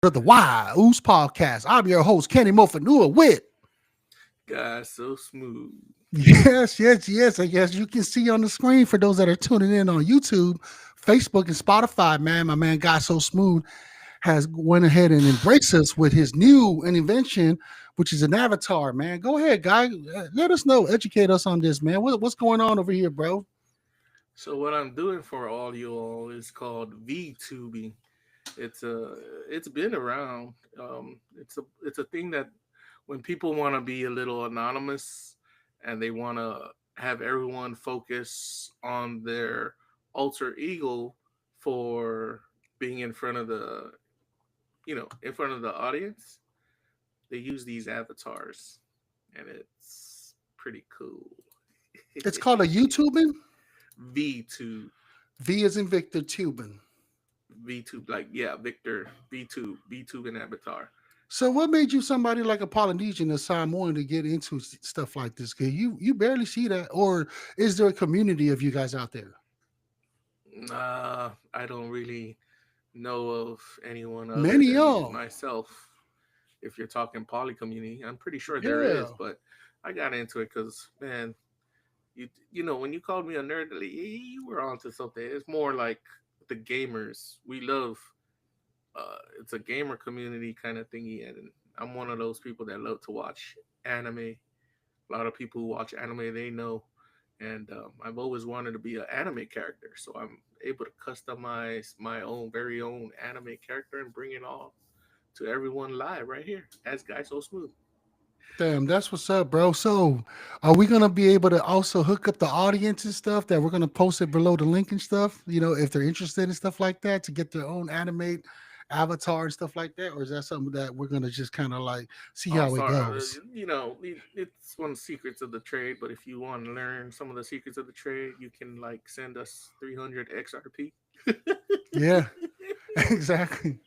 to the Why Ooze Podcast. I'm your host, Kenny Mofanua with. God, so smooth. Yes. I guess you can see on the screen for those that are tuning in on YouTube, Facebook, and Spotify, man. My man God So Smooth has went ahead and embraced us with his new invention, which is an avatar, man. Go ahead, guy. Let us know, educate us on this, man. What's going on over here, bro? So what I'm doing for all you all is called VTubing. It's been around. It's a thing that when people want to be a little anonymous and they want to have everyone focus on their alter ego for being in front of the audience, they use these avatars, and it's pretty cool. It's called a YouTubing. V2 V is in Victor Tubin. V2, like, yeah, Victor V2 V2 and Avatar. So, what made you somebody like a Polynesian or Samoan to get into stuff like this? Cause you barely see that, or is there a community of you guys out there? I don't really know of anyone other Many than y'all, myself. If you're talking poly community, I'm pretty sure there yeah. is, but I got into it because, man, you know when you called me a nerd, like, you were onto something. It's more like the gamers. We love. It's a gamer community kind of thingy, and I'm one of those people that love to watch anime. A lot of people who watch anime, they know, and I've always wanted to be an anime character, so I'm able to customize my own very own anime character and bring it all to everyone live right here as Guy So Smooth. Damn, that's what's up, bro. So, are we gonna be able to also hook up the audience and stuff that we're gonna post it below the link and stuff? You know, if they're interested in stuff like that to get their own animate avatar and stuff like that, or is that something that we're gonna just kind of like see Oh, how it sorry, goes? it's one of the secrets of the trade. But if you want to learn some of the secrets of the trade, you can like send us 300 XRP. Yeah, exactly.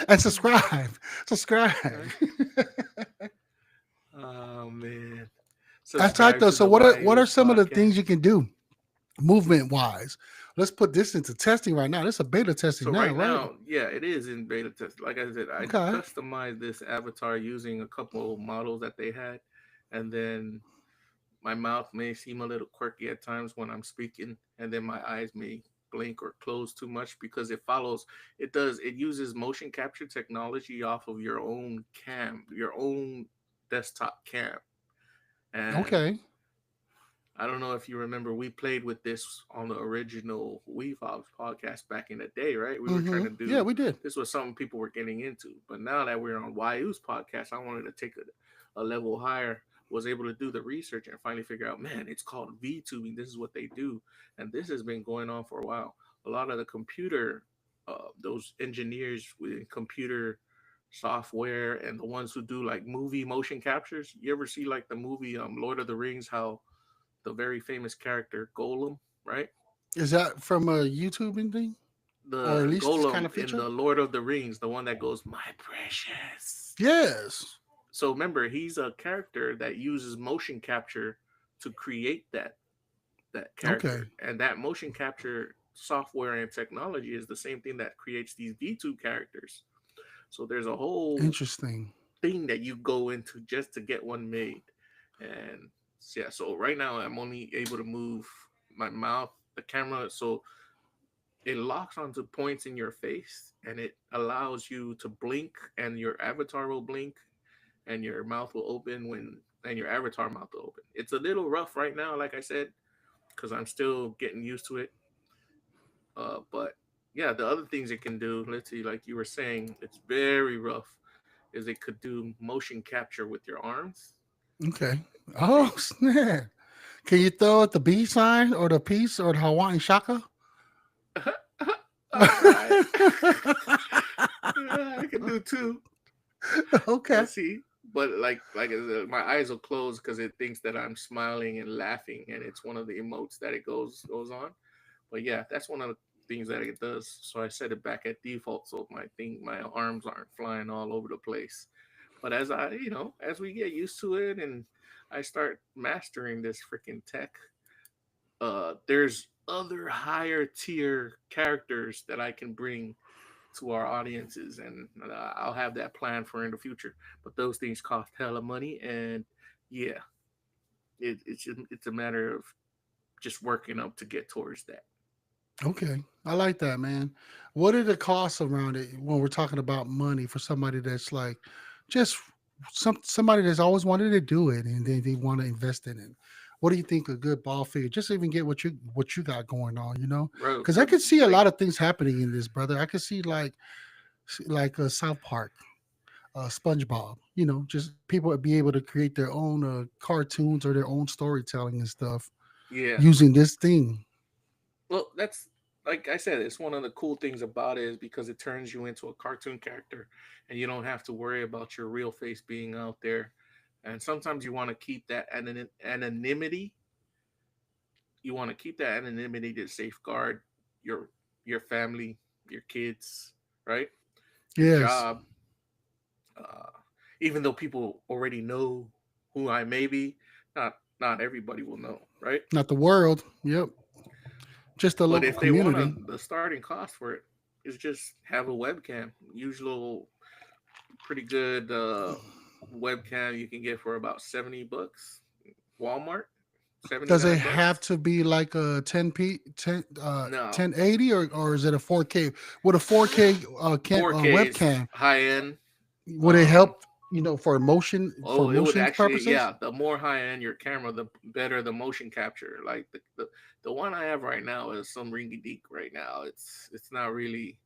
And subscribe. Right? Oh man, That's tight subscribe though. to So the what are YO's some of the things podcast. you can do movement wise? Let's put this into testing right now. This is a beta testing So now, right right? now, yeah, it is in beta test. Like I said, I Okay. customized this avatar using a couple models that they had, and then my mouth may seem a little quirky at times when I'm speaking, and then my eyes may blink or close too much because it uses motion capture technology off of your own cam, your own desktop cam. And Okay. I don't know if you remember, we played with this on the original WeVox podcast back in the day, right? We were trying Mm-hmm. to Yeah, do we did. this was something people were getting into, but now that we're on YU's podcast, I wanted to take a level higher. Was able to do the research and finally figure out, man, it's called VTubing. This is what they do, and this has been going on for a while. A lot of the those engineers with computer software and the ones who do like movie motion captures. You ever see like the movie Lord of the Rings? How the very famous character Golem, right? Is that from a YouTubing thing? Or at The least this kind Golem of in feature? the Lord of the Rings, the one that goes, "My precious." Yes. So remember, he's a character that uses motion capture to create that Okay. character, and that motion capture software and technology is the same thing that creates these V2 characters. So there's a whole Interesting. thing that you go into just to get one made, and yeah. So right now, I'm only able to move my mouth, the camera, so it locks onto points in your face and it allows you to blink and your avatar will blink and your mouth will open when and your avatar mouth will open. It's a little rough right now, like I said, because I'm still getting used to it. But yeah, the other things it can do, let's see, like you were saying, it's very rough. Is it could do motion capture with your arms. Okay. Oh It, snap. Can you throw out the B sign or the peace or the Hawaiian shaka? I'll try. I can do two. Okay. Let's see. But like I said, my eyes will close because it thinks that I'm smiling and laughing, and it's one of the emotes that it goes on. But yeah, that's one of the things that it does. So I set it back at default, so my arms aren't flying all over the place. But as we get used to it and I start mastering this freaking tech, there's other higher tier characters that I can bring to our audiences, and I'll have that plan for in the future. But those things cost hella money, and yeah, it's a matter of just working up to get towards that. Okay, I like that, man. What are the costs around it when we're talking about money for somebody that's like just somebody that's always wanted to do it and they want to invest in it? What do you think a good ball figure? Just even get what you got going on, you know? Bro, Because I could see a like lot of things happening in this, brother. I could see like South Park, SpongeBob. You know, just people would be able to create their own cartoons or their own storytelling and stuff yeah. using this thing. Well, that's like I said, it's one of the cool things about it is because it turns you into a cartoon character, and you don't have to worry about your real face being out there. And sometimes you want to keep that anonymity. You want to keep that anonymity to safeguard your your family, your kids, right? Your Yes, job. Uh, Even though people already know who I may be, not everybody will know, right? not the world. Yep. Just the But local if they want to, community. the starting cost for it is just have a webcam. Usual, pretty good webcam you can get for about $70. Walmart, seventy Does it nine have bucks. to be like a No, 1080 or is it a 4K? Would a 4K 4K is webcam high end. would it Um, help, for motion for oh, it would motion actually, purposes? yeah. The more high end your camera, the better the motion capture. Like the one I have right now is some ringy dink. Right now, it's not really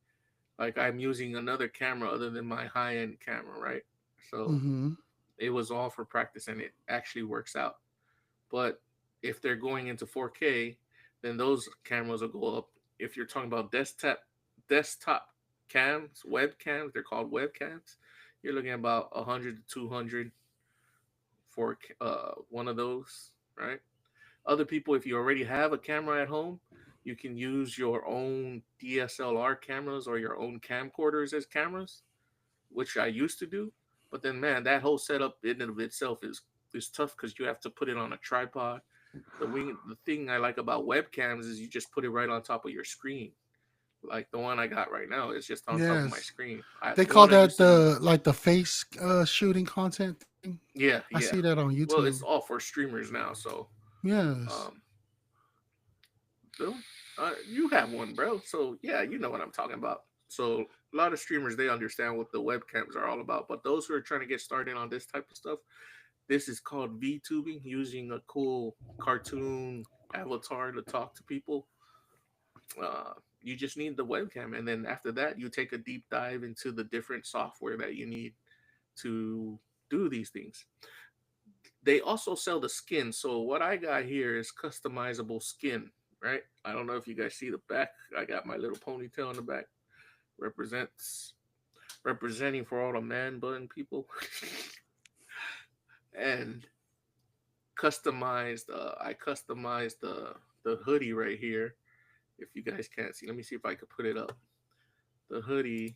like I'm using another camera other than my high end camera, right? So Mhm. it was all for practice, and it actually works out. But if they're going into 4K, then those cameras will go up. If you're talking about desktop cams, webcams, they're called webcams. You're looking at about 100 to 200 for one of those, right? Other people, if you already have a camera at home, you can use your own DSLR cameras or your own camcorders as cameras, which I used to do. But then, man, that whole setup in and of itself is tough because you have to put it on a tripod. The thing I like about webcams is you just put it right on top of your screen. Like the one I got right now is just on top of my Yes. screen. They The call one I that used to do, the like the face shooting content thing. yeah, I see yeah. that on Well, YouTube. it's all for streamers now, so Yes. um, Bill, you have one, bro. So yeah, you know what I'm talking about. So a lot of streamers they understand what the webcams are all about, but those who are trying to get started on this type of stuff, this is called VTubing, using a cool cartoon avatar to talk to people. You just need the webcam, and then after that, you take a deep dive into the different software that you need to do these things. They also sell the skin. So what I got here is customizable skin, right? I don't know if you guys see the back. I got my little ponytail in the back. Represents representing for all the man button people. And customized I customized the hoodie right here. If you guys can't see, let me see if I could put it up. The hoodie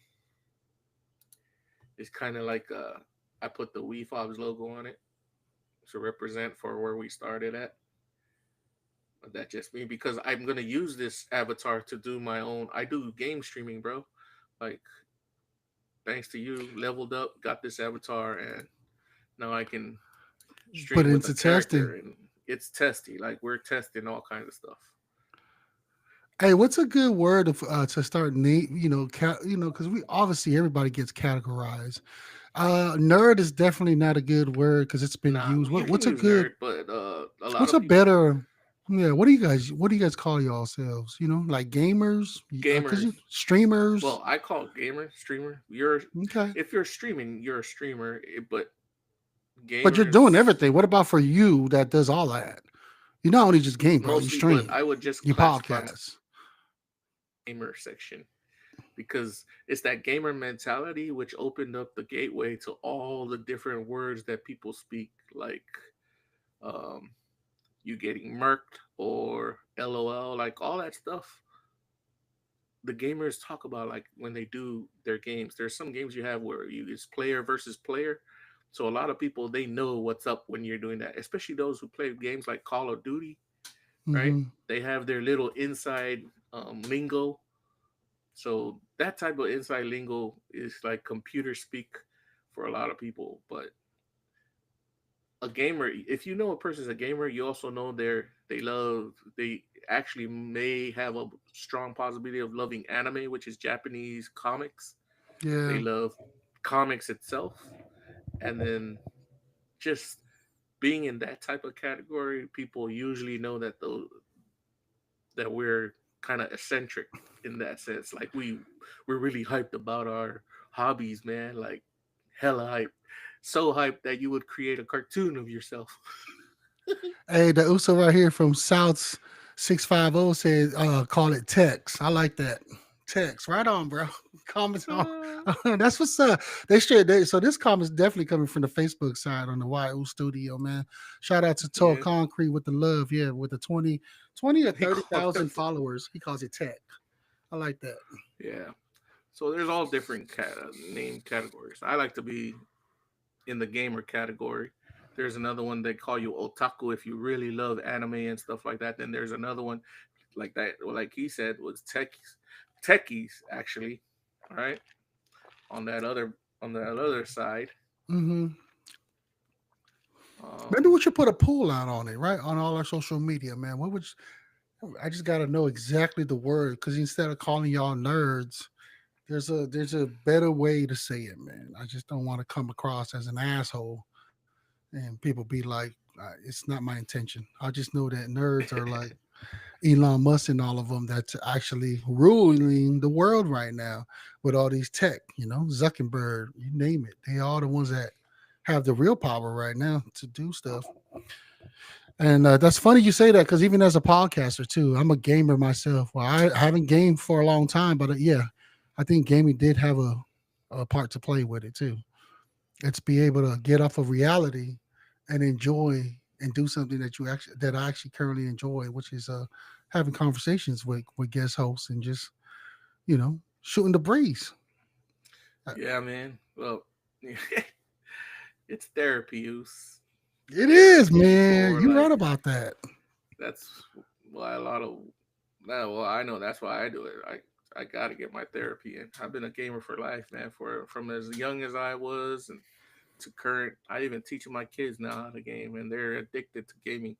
is kind of like I put the WeFobs logo on it to represent for where we started at. But that just me because I'm gonna use this avatar to do my own. I do game streaming, bro. Like thanks to you, leveled up, got this avatar, and now I can Put stream it with a into testing. character, and it's testy. Like we're testing all kinds of stuff. Hey, what's a good word to start name? Because we obviously everybody gets categorized. Nerd is definitely not a good word because it's been Nah, used. you can What's a use good? nerd, but a lot What's of a people, better? Yeah, what do you guys call yourselves? Like gamers? Because gamers. you streamers. Well, I call it gamer, streamer. You're Okay, if you're streaming, you're a streamer. But but you're doing gamers everything. What about for you that does all that? You not only just game, bro. You mostly, but stream, I would just you classify my podcast. gamer section because it's that gamer mentality which opened up the gateway to all the different words that people speak, like um, you getting murked or LOL, like all that stuff. The gamers talk about like when they do their games. There's some games you have where you it's player versus player. So a lot of people they know what's up when you're doing that, especially those who play games like Call of Duty, right? Hmm. They have their little inside lingo. So that type of inside lingo is like computer speak for a lot of people. But a gamer, if you know a person's a gamer, you also know they actually may have a strong possibility of loving anime, which is Japanese comics. They Yeah. love comics itself, and then just being in that type of category, people usually know that we're kind of eccentric in that sense. Like we're really hyped about our hobbies, man. Like hella hyped, so hyped that you would create a cartoon of yourself. Hey, the Uso right here from South 650 said, call it text. I like that. Text. Right on, bro. Comments on. That's what's up. So this comment's definitely coming from the Facebook side on the YU studio, man. Shout out to Tall Yeah, Concrete with the love. Yeah, with the 20 or he called 30,000 it. followers. He calls it tech. I like that. Yeah. So there's all different name categories. I like to be in the gamer category. There's another one they call you otaku if you really love anime and stuff like that. Then there's another one like that, like he said, was techies actually. All right, on that other side. Hmm. Maybe Um, we should put a pool out on it, right? On all our social media, man. I just got to know exactly the word because instead of calling y'all nerds, there's a better way to say it, man. I just don't want to come across as an asshole and people be like, it's not my intention. I just know that nerds are like Elon Musk and all of them that's actually ruling the world right now with all these tech, Zuckerberg, you name it. They are the ones that have the real power right now to do stuff. And that's funny you say that because even as a podcaster too, I'm a gamer myself. Well, I haven't gamed for a long time, but yeah, I think gaming did have a part to play with it too. It's be able to get off of reality and enjoy and do something that I actually currently enjoy, which is having conversations with guest hosts and just shooting the breeze. Uh, yeah, man. Well, it's therapy use. It is, Therapy man. for You're right like about that. that's why a lot of well, I know that's why I do it. I got to get my therapy in. I've been a gamer for life, man. For from as young as I was and to current, I even teach my kids now how to game, and they're addicted to gaming.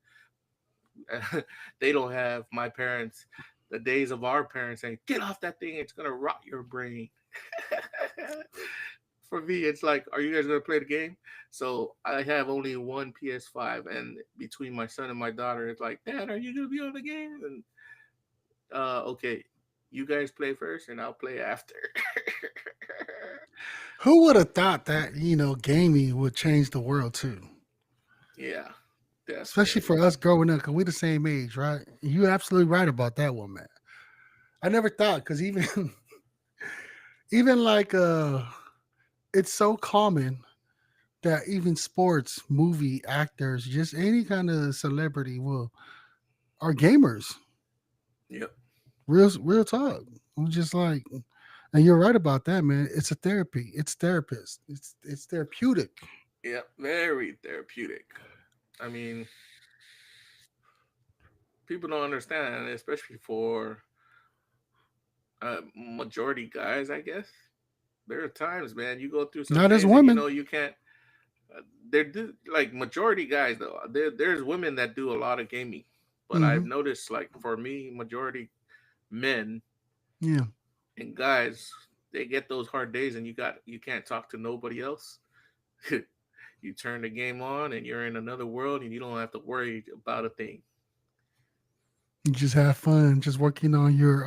They don't have my parents. The days of our parents saying, "Get off that thing! It's gonna rot your brain." For me, it's like, are you guys gonna play the game? So I have only one PS5, and between my son and my daughter, it's like, Dad, are you gonna be on the game? And okay, you guys play first, and I'll play after. Who would have thought that gaming would change the world too? Yeah, Especially definitely. for us growing up, because we're the same age, right? You're absolutely right about that one, man. I never thought because even even like it's so common that even sports, movie actors, just any kind of celebrity will are gamers. Yep. Real talk. I'm just like, and you're right about that, man. It's a therapy. It's therapist. It's therapeutic. Yep. Very therapeutic. I mean, people don't understand, especially for majority guys, I guess. There are times, man, you go through some Not as days and you women. know you can't. There do like majority guys though. There's women that do a lot of gaming, but I've Hmm. noticed like for me, majority men Yeah. and guys, they get those hard days and you can't talk to nobody else. You turn the game on and you're in another world and you don't have to worry about a thing. You just have fun, just working on your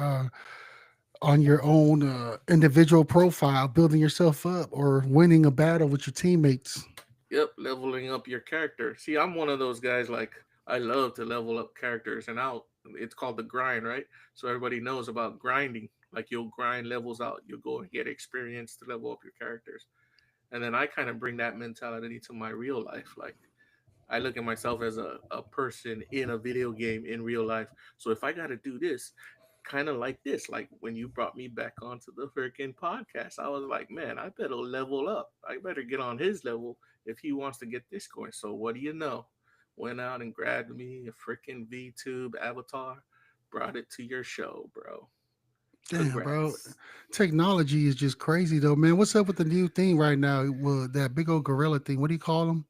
own individual profile, building yourself up, or winning a battle with your teammates. Yep, leveling up your character. See, I'm one of those guys like I love to level up characters and out. It's called the grind, right? So everybody knows about grinding. Like you'll grind levels out, you'll go and get experience to level up your characters. And then I kind of bring that mentality to my real life. Like I look at myself as a person in a video game in real life. So if I got to do this, kind of like this, like when you brought me back onto the freaking podcast, I was like, man, I better level up. I better get on his level if he wants to get this going. So what do you know? Went out and grabbed me a freaking VTube avatar, brought it to your show, bro. Damn, bro. Congrats. Technology is just crazy though, man. What's up with the new thing right now? Well, that big old gorilla thing. What do you call them?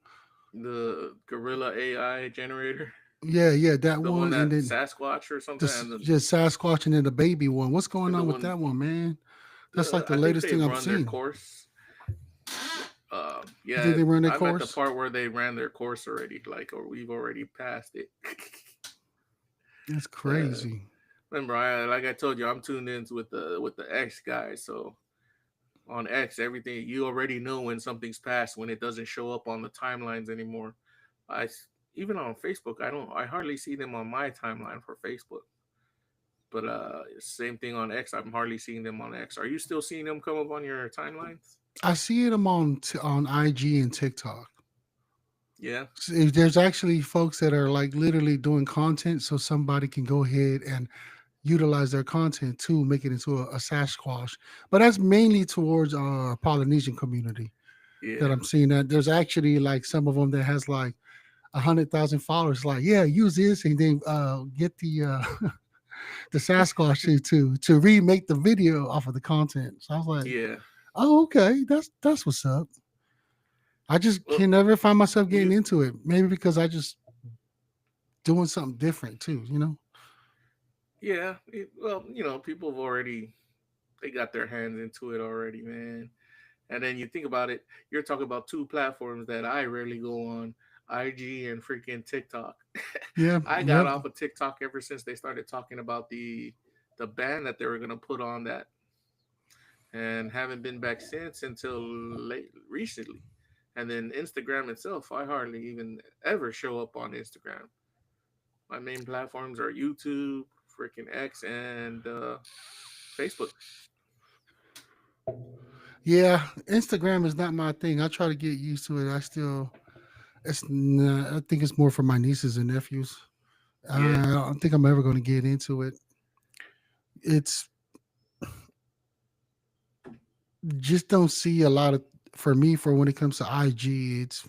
The Gorilla AI generator, Yeah, yeah, that the one one, and that then Sasquatch or something, this and just Sasquatch and then the baby one. What's going the on with one that one, man? That's like the I think latest thing they've I'm run their seeing. course. You think Yeah, they run their I'm at the course? part where they ran their course already, like, or we've already passed it. That's uh, crazy. Remember, like I told you, I'm tuned in with the X guys. So on X, everything you already know when something's passed when it doesn't show up on the timelines anymore. I Even on Facebook, I hardly see them on my timeline for Facebook. But same thing on X. I'm hardly seeing them on X. Are you still seeing them come up on your timelines? I see them on IG and TikTok. Yeah, There's actually folks that are like literally doing content, so somebody can go ahead and utilize their content to make it into a Sasquatch. But that's mainly towards our Polynesian community that yeah. I'm seeing. That there's actually like some of them that has like 100,000 followers. Like, yeah, use this and then get the the Sasquatch to remake the video off of the content. So I was like, Yeah. oh, okay, that's what's up. I just Well, can never find myself getting you into it. Maybe because I just doing something different too, you know? yeah. Well, people have already they got their hands into it already, man. And then you think about it, you're talking about two platforms that I rarely go on, IG and freaking TikTok. Yeah, I got yep. off of TikTok ever since they started talking about the ban that they were gonna put on that, and haven't been back since until late recently. And then Instagram itself, I hardly even ever show up on Instagram. My main platforms are YouTube, freaking X, and Facebook. Yeah, Instagram is not my thing. I try to get used to it. It's not, I think it's more for my nieces and nephews. Yeah, I don't think I'm ever going to get into it. It's just don't see a lot of for me for when it comes to IG. It's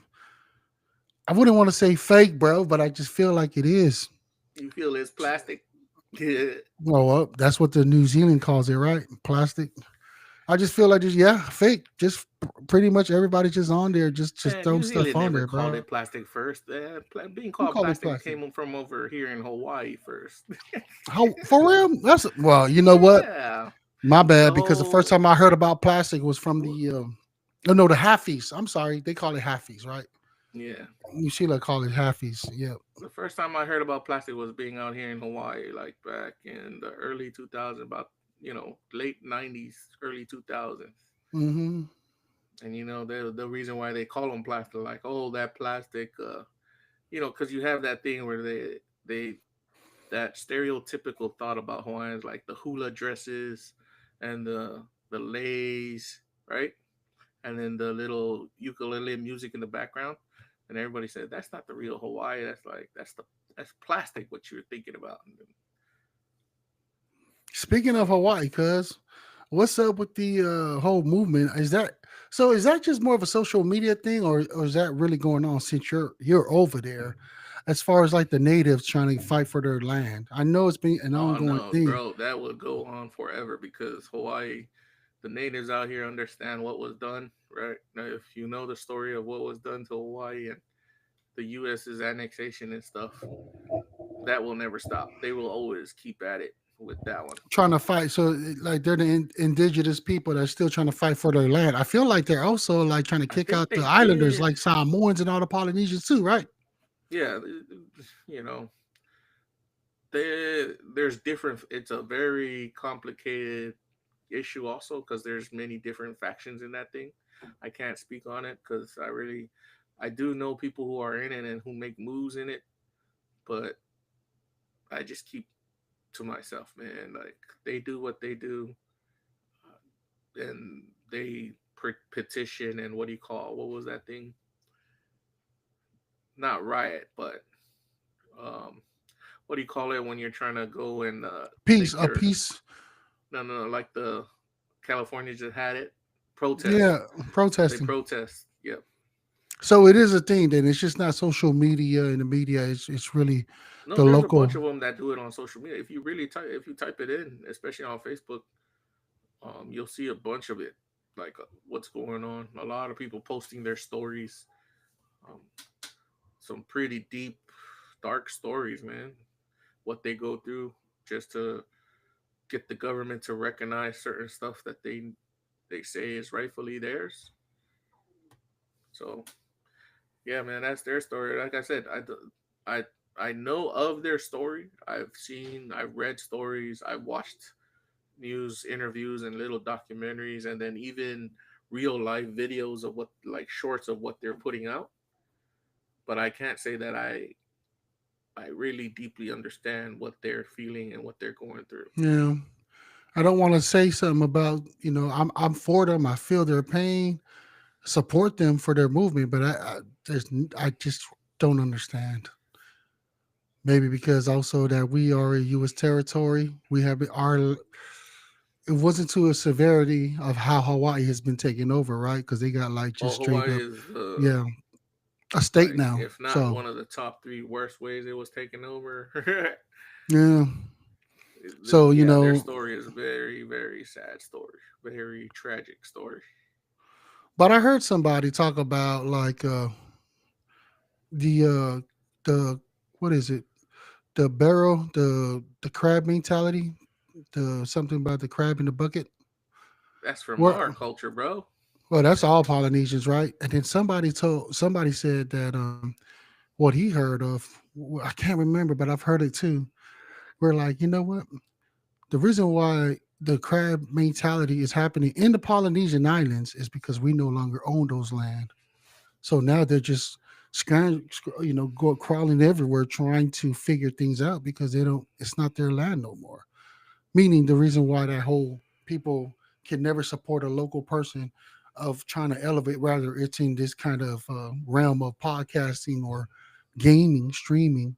I wouldn't want to say fake, bro, but I just feel like it is. you feel it's plastic. Yeah, Well, that's what the New Zealand calls it, right? Plastic. I just feel like just yeah, fake. Just pretty much everybody's just on there, just man, throwing New stuff Zealand on never there, called bro. it plastic first. Being Who called called it plastic plastic? came from over here in Hawaii first. How for real? That's well, you know what? Yeah, My the bad, because the first whole time I heard about plastic was from the oh no, the halfies. I'm sorry, they call it halfies, right? yeah. You Sheila call it halfies. Yeah. The first time I heard about plastic was being out here in Hawaii, like back in the early 2000s, about late 90s, early 2000s. Mm-hmm. And the reason why they call them plastic, like, oh, that plastic, because you have that thing where they that stereotypical thought about Hawaiians, like the hula dresses and the leis, right? And then the little ukulele music in the background. And everybody said that's not the real Hawaii. That's plastic. What you're thinking about? Speaking of So Hawaii, cuz what's up with the whole movement? Is that just more of a social media thing, or is that really going on since you're over there? As far as like the natives trying to fight for their land, I know it's been an oh ongoing no, thing. bro, that would go on forever because Hawaii, the natives out here understand what was done, right? Now, if you know the story of what was done to Hawaii and the U.S.'s annexation and stuff, that will never stop. They will always keep at it with that one. Trying to fight. So like they're the indigenous people that are still trying to fight for their land. I feel like they're also like trying to I kick think out the they islanders did. like Samoans and all the Polynesians too, right? Yeah, you know, there's different. It's a very complicated issue also because there's many different factions in that thing. I can't speak on it because I do know people who are in it and who make moves in it, but I just keep to myself, man. Like they do what they do, and they petition and what was that thing? Not riot, but um, what do you call it when you're trying to go and Peace, take a your peace. no, like the California just had it. Protest. Yeah, They protesting. protest. Yep. So it is a thing. Then it's just not social media and the media. It's really No, the there's a local. bunch of them that do it on social media. If you type it in, especially on Facebook, You'll see a bunch of it, like what's going on. A lot of people posting their stories. Um, some pretty deep, dark stories, man. What they go through just to get the government to recognize certain stuff that they say is rightfully theirs. So yeah, man, that's their story. Like I said, I I know of their story. I've read stories, I've watched news interviews and little documentaries, and then even real life videos of what, like shorts of what they're putting out. But I can't say that I really deeply understand what they're feeling and what they're going through. Yeah. I don't want to say something about, I'm for them. I feel their pain, support them for their movement, but I just don't understand. Maybe because also that we are a U.S. territory, we have our. It wasn't to a severity of how Hawaii has been taken over, right? Because they got like Oh, just straight Hawaii up, is yeah, a state like now. if not So one of the top three worst ways it was taken over. yeah, so Yeah, their story is very, very sad story, very tragic story. but I heard somebody talk about like the what is it? The barrel, the crab mentality, the something about the crab in the bucket. That's from Where our culture, bro. well, that's all Polynesians, right? And then somebody said that what he heard of, I can't remember, but I've heard it too. We're like, you know what? The reason why the crab mentality is happening in the Polynesian islands is because we no longer own those land. So now they're just go crawling everywhere trying to figure things out because they don't. It's not their land no more. Meaning the reason why that whole people can never support a local person of trying to elevate, rather it's in this kind of realm of podcasting or gaming, streaming,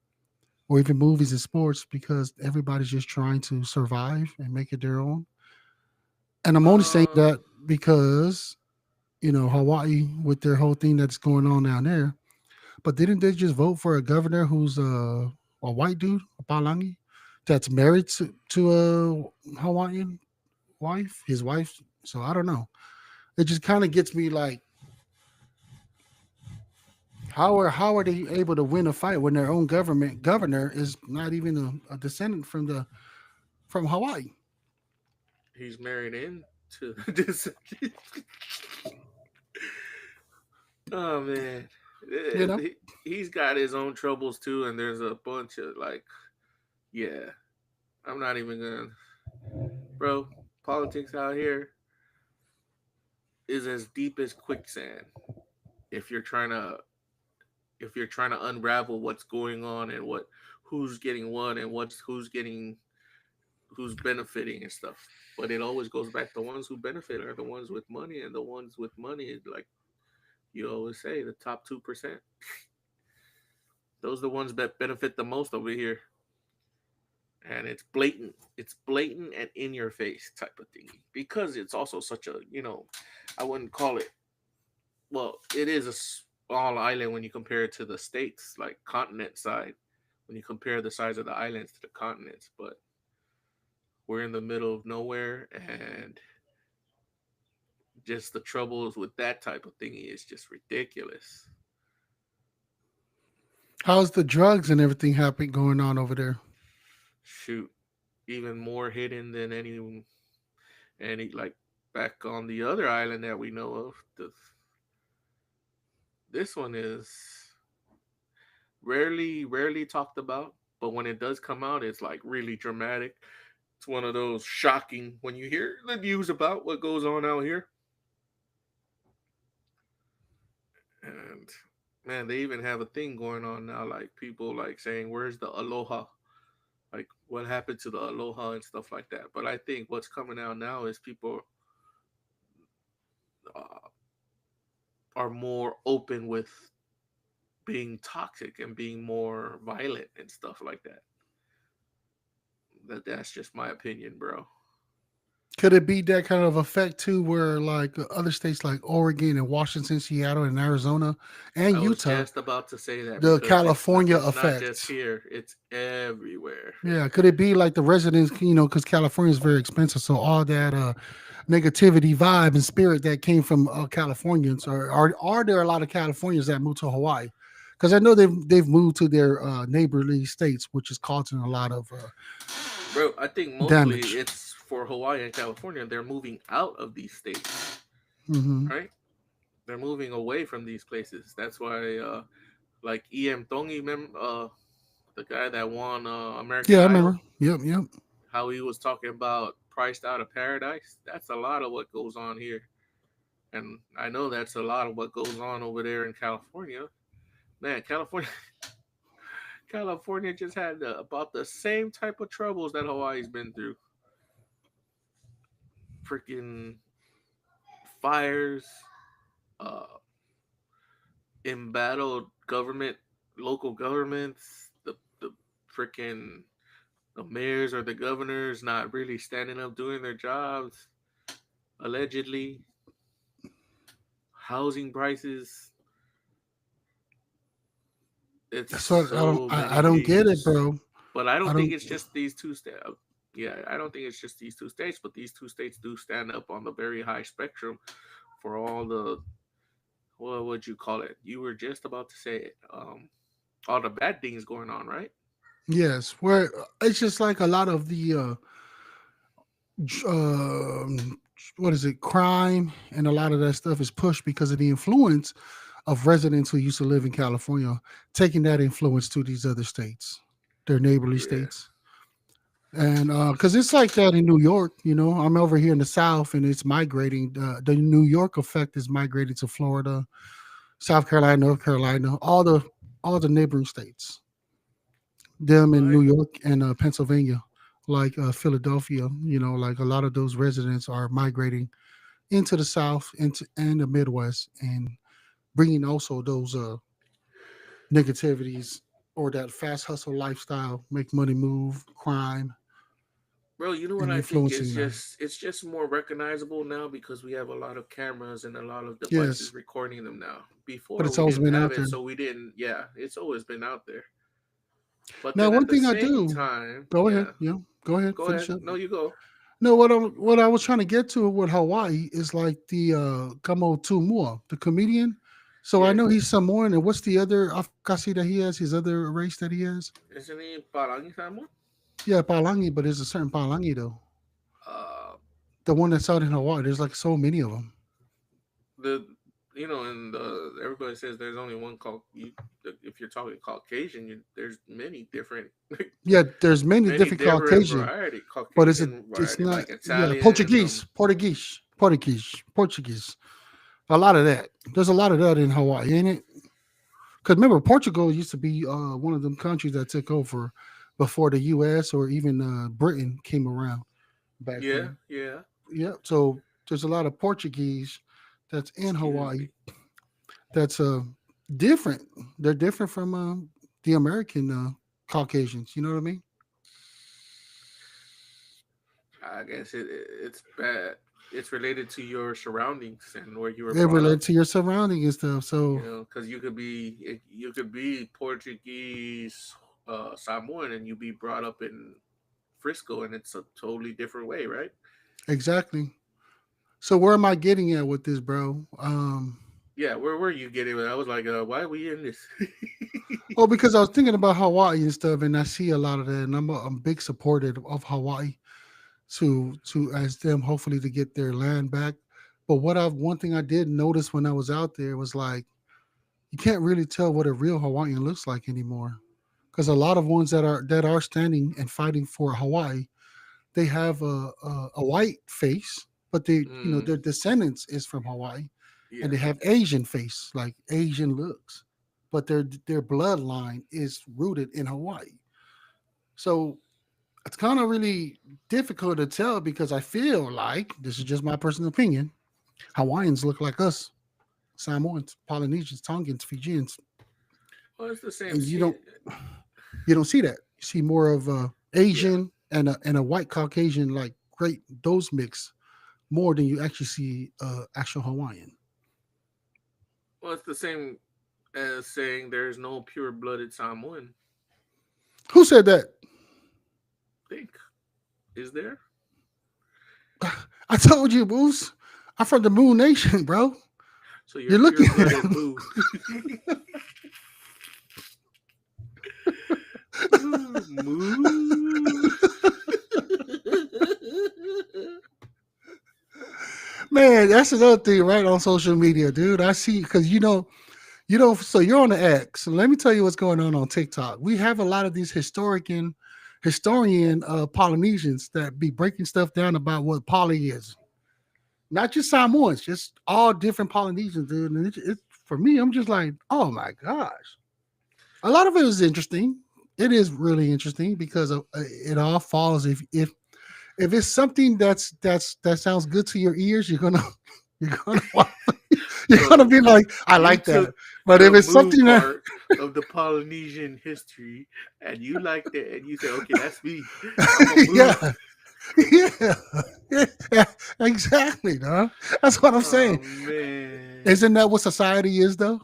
or even movies and sports because everybody's just trying to survive and make it their own. And I'm only saying Uh, that because Hawaii with their whole thing that's going on down there. But didn't they just vote for a governor who's a white dude, a Palangi, that's married to a Hawaiian wife, his wife? So I don't know. It just kind of gets me like, how are they able to win a fight when their own government governor is not even a descendant from Hawaii? he's married into this. Oh man, You know? he's got his own troubles too, and there's a bunch of like, yeah, I'm not even gonna, bro. Politics out here is as deep as quicksand. If you're trying to unravel what's going on and who's getting what and who's benefiting and stuff. But it always goes back, the ones who benefit are the ones with money, and the ones with money, like you always say, the top 2%. Those are the ones that benefit the most over here. And it's blatant. It's blatant and in your face type of thing. Because it's also such a, I wouldn't call it, well, it is a small island when you compare it to the states, like continent side, when you compare the size of the islands to the continents. But we're in the middle of nowhere, and just the troubles with that type of thingy is just ridiculous. How's the drugs and everything happen going on over there? Shoot, even more hidden than any like back on the other island that we know of. This one is rarely talked about, but when it does come out, it's like really dramatic. It's one of those shocking when you hear the news about what goes on out here. And man, they even have a thing going on now, like people like saying, "Where's the aloha?" Like, what happened to the aloha and stuff like that. But I think what's coming out now is people uh, are more open with being toxic and being more violent and stuff like that. That's just my opinion, bro. Could it be that kind of effect too, where like other states like Oregon and Washington, Seattle, and Arizona, and I was Utah, just about to say that the because California it's not just effect? here; it's everywhere. Yeah, could it be like the residents, because California is very expensive, so all that negativity, vibe, and spirit that came from Californians, or are there a lot of Californians that moved to Hawaii? Because I know they've moved to their neighborly states, which is causing a lot of Bro, I think mostly damage. it's for Hawaii and California. They're moving out of these states, Hmm. right? They're moving away from these places. That's why, like E.M. Tongi, the guy that won American Yeah, I Idol, remember. Yep, yep. how he was talking about priced out of paradise. That's a lot of what goes on here, and I know that's a lot of what goes on over there in California. Man, California, California just had about the same type of troubles that Hawaii's been through. Freaking fires, uh, embattled government, local governments, the freaking the mayors or the governors not really standing up doing their jobs, allegedly, housing prices. It's So so I many don't get it, things. bro. But I I don't think don't. it's just these two states. Yeah, I don't think it's just these two states, but these two states do stand up on the very high spectrum for all the, what would you call it? You were just about to say it. All the bad things going on, right? Yes, where it's just like a lot of the what is it, crime, and a lot of that stuff is pushed because of the influence of residents who used to live in California, taking that influence to these other states, their neighborly Yeah. states. And because it's like that in New York, I'm over here in the South and it's migrating. The New York effect is migrating to Florida, South Carolina, North Carolina, all the neighboring states. Them in I New York and Pennsylvania, like Philadelphia, like a lot of those residents are migrating into the South and the Midwest, and bringing also those negativities or that fast hustle lifestyle, make money move, crime, Bro, you know what and I think? It's influencing them. just it's just more recognizable now because we have a lot of cameras and a lot of devices Yes, recording them now. but Before it's we always didn't been have out it, there. so we didn't. Yeah, it's always been out there. But Now, then at one the thing I same do, time, go ahead, yeah, go ahead, go finish ahead. up. No, you go. No, what I was trying to get to with Hawaii is like the Kamo Tumua, the comedian. So I Yeah, know he's Samoan, and what's the other Afkasi that he has? His other race that he has? isn't he Parangi Samoan? Yeah, Palangi, but there's a certain Palangi though. Uh, The one that's out in Hawaii. There's like so many of them. the and everybody says there's only one called you. If you're talking Caucasian, there's many different, Yeah, there's many many different different Caucasian, variety, but Caucasian it's variety, not. like Yeah, Italian. Portuguese. A lot of that. There's a lot of that in Hawaii, ain't it? Because remember, Portugal used to be one of them countries that took over before the U.S. or even Britain came around back Yeah, then. yeah. Yeah, so there's a lot of Portuguese that's in Excuse Hawaii me. that's different. They're different from the American Caucasians. You know what I mean? I guess it's bad. It's related to your surroundings and where you were They brought relate up. to your surrounding and stuff. So Because you could be Portuguese, Samoan, and you be brought up in Frisco, and it's a totally different way, right? exactly. So where am I getting at with this, bro? Yeah. Where were you getting? I was like, why are we in this? Oh, because I was thinking about Hawaii and stuff, and I see a lot of that, and I'm a big supporter of Hawaii to ask them hopefully to get their land back. But one thing I did notice when I was out there was like you can't really tell what a real Hawaiian looks like anymore. Because a lot of ones that are standing and fighting for Hawaii, they have a white face, but Mm, their descendants is from Hawaii, and yeah. they have Asian face, like Asian looks, but their bloodline is rooted in Hawaii. So it's kind of really difficult to tell because I feel like this is just my personal opinion. Hawaiians look like us, Samoans, Polynesians, Tongans, Fijians, Well, it's the same and you shit. don't see that. You see more of Yeah. Asian and a white Caucasian like great those mix more than you actually see actual Hawaiian. Well, it's the same as saying there's no pure-blooded Samoan. Who said that? Think is there? I told you, Moose. I'm from the Moon Nation, bro. So you're You're looking pure-blooded at Moo. Moo. man. That's another thing, right? On social media, dude. I see because So you're on the X. So let me tell you what's going on TikTok. We have a lot of these historian Polynesians that be breaking stuff down about what poly is. Not just Samoans, just all different Polynesians, dude. And for me, I'm just like, oh my gosh. A lot of it is interesting. It is really interesting because it all falls if it's something that sounds good to your ears, you're gonna you're gonna So be like, I you like that. took But the if it's Moo something that part of the Polynesian history and you liked it and you said, okay, that's me. I'm a Moo. yeah, yeah, yeah, exactly, dog. That's what I'm Oh saying. man. Isn't that what society is though?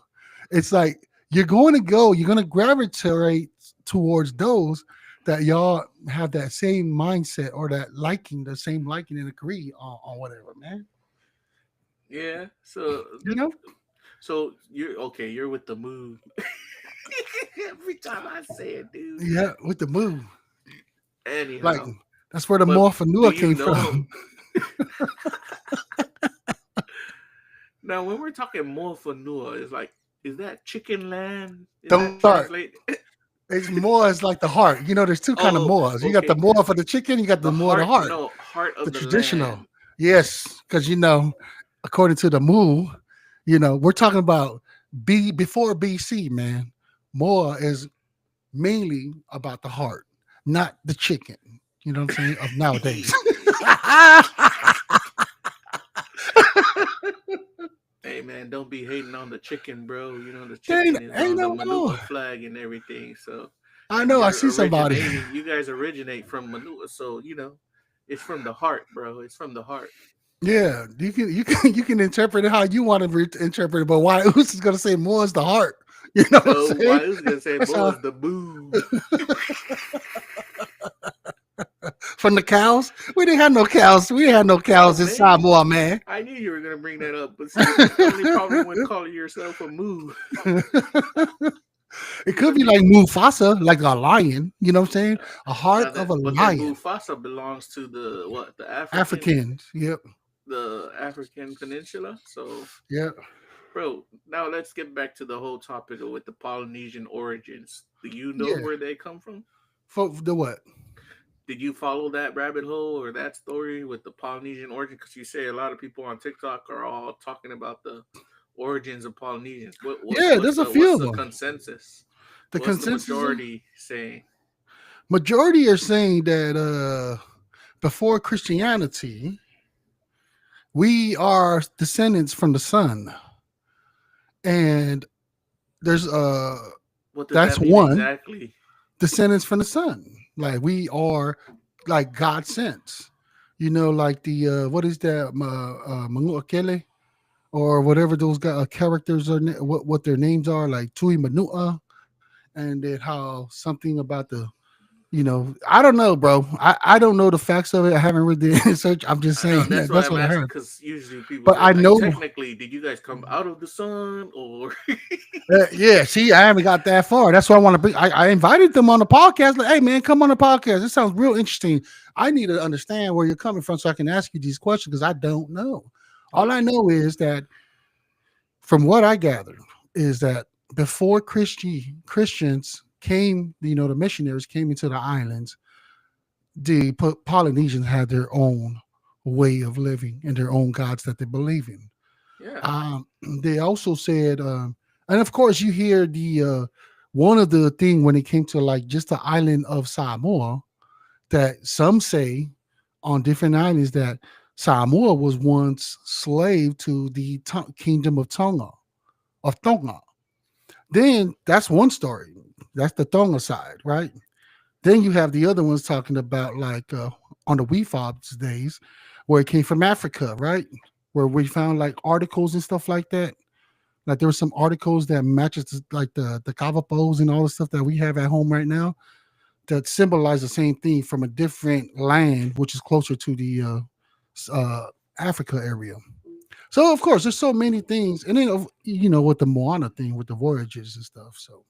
It's like you're gonna gravitate towards those that y'all have that same mindset or that liking, the same liking and agree on whatever, man. Yeah. So You know? so you're okay, you're with the Moo. Every time I say it, dude. Yeah, with the move. Like Anyhow. that's where the But do morphanua you came know from. now when we're talking more fanua, it's like is that chicken land? Is Don't that start. translate? It's more as like the heart. There's two kind of Oh, moors. You got the okay. moor for the chicken, you got The the moor of the heart, heart, no, heart the of the traditional. land. Yes, because according to the moo, we're talking about before BC, man. Moor is mainly about the heart, not the chicken. You know what I'm saying? Of nowadays. Hey man, don't be hating on the chicken, bro. You know the ain't, chicken is ain't on the no more. Manu'a flag and everything. So, I and know. I see somebody. you guys originate from Manu'a. So it's from the heart, bro. It's from the heart. Yeah, you can interpret it how you want to interpret it, but why Us is gonna say more is the heart? You know what I'm No, saying? why I was gonna say That's more how is the boo. from the cows. We didn't have no cows. We didn't have no Oh cows in man, Samoa, man. I knew you were gonna bring that up. But see, the only problem with calling yourself a moo, It you could know, be like Mufasa, like a lion. You know what I'm saying? uh, A heart now of that, a but then lion. Mufasa belongs to the what? Africans. Yep. The African peninsula. So, Yep. bro, now let's get back to the whole topic with the Polynesian origins. Do you know Yeah. where they come from? For the what? Did you follow that rabbit hole or that story with the Polynesian origin? Because you say a lot of people on TikTok are all talking about the origins of Polynesians. Yeah, there's a few What's of the them. consensus? The What's the consensus majority saying? majority are saying that before Christianity, we are descendants from the sun, and there's What does that's that mean one exactly? descendants from the sun. Like we are like God sent. Like the what is that Manuakele or whatever those characters are, what their names are, like Tui Manua, and then how something about I don't know, bro. I don't know the facts of it. I haven't read the research. I'm just I know saying that's that why that's I'm what I asking heard. because usually people But say I like, know, technically, did you guys come out of the sun or? yeah. See, I haven't got that far. That's why I want to bring. I invited them on the podcast. Like, hey, man, come on the podcast. This sounds real interesting. I need to understand where you're coming from so I can ask you these questions because I don't know. All I know is that from what I gather is that before Christians came, the missionaries came into the islands, the Polynesians had their own way of living and their own gods that they believe in. Yeah, Um, they also said, and of course, you hear the one of the thing when it came to like just the island of Samoa that some say on different islands that Samoa was once slave to the kingdom of Tonga. Then that's one story. That's the Tonga side, right? Then you have the other ones talking about like on the WeFobs days, where it came from Africa, right? Where we found like articles and stuff like that. Like there were some articles that matches like the kavapos and all the stuff that we have at home right now that symbolize the same thing from a different land, which is closer to the Africa area. So of course, there's so many things, and then with the Moana thing with the voyages and stuff. So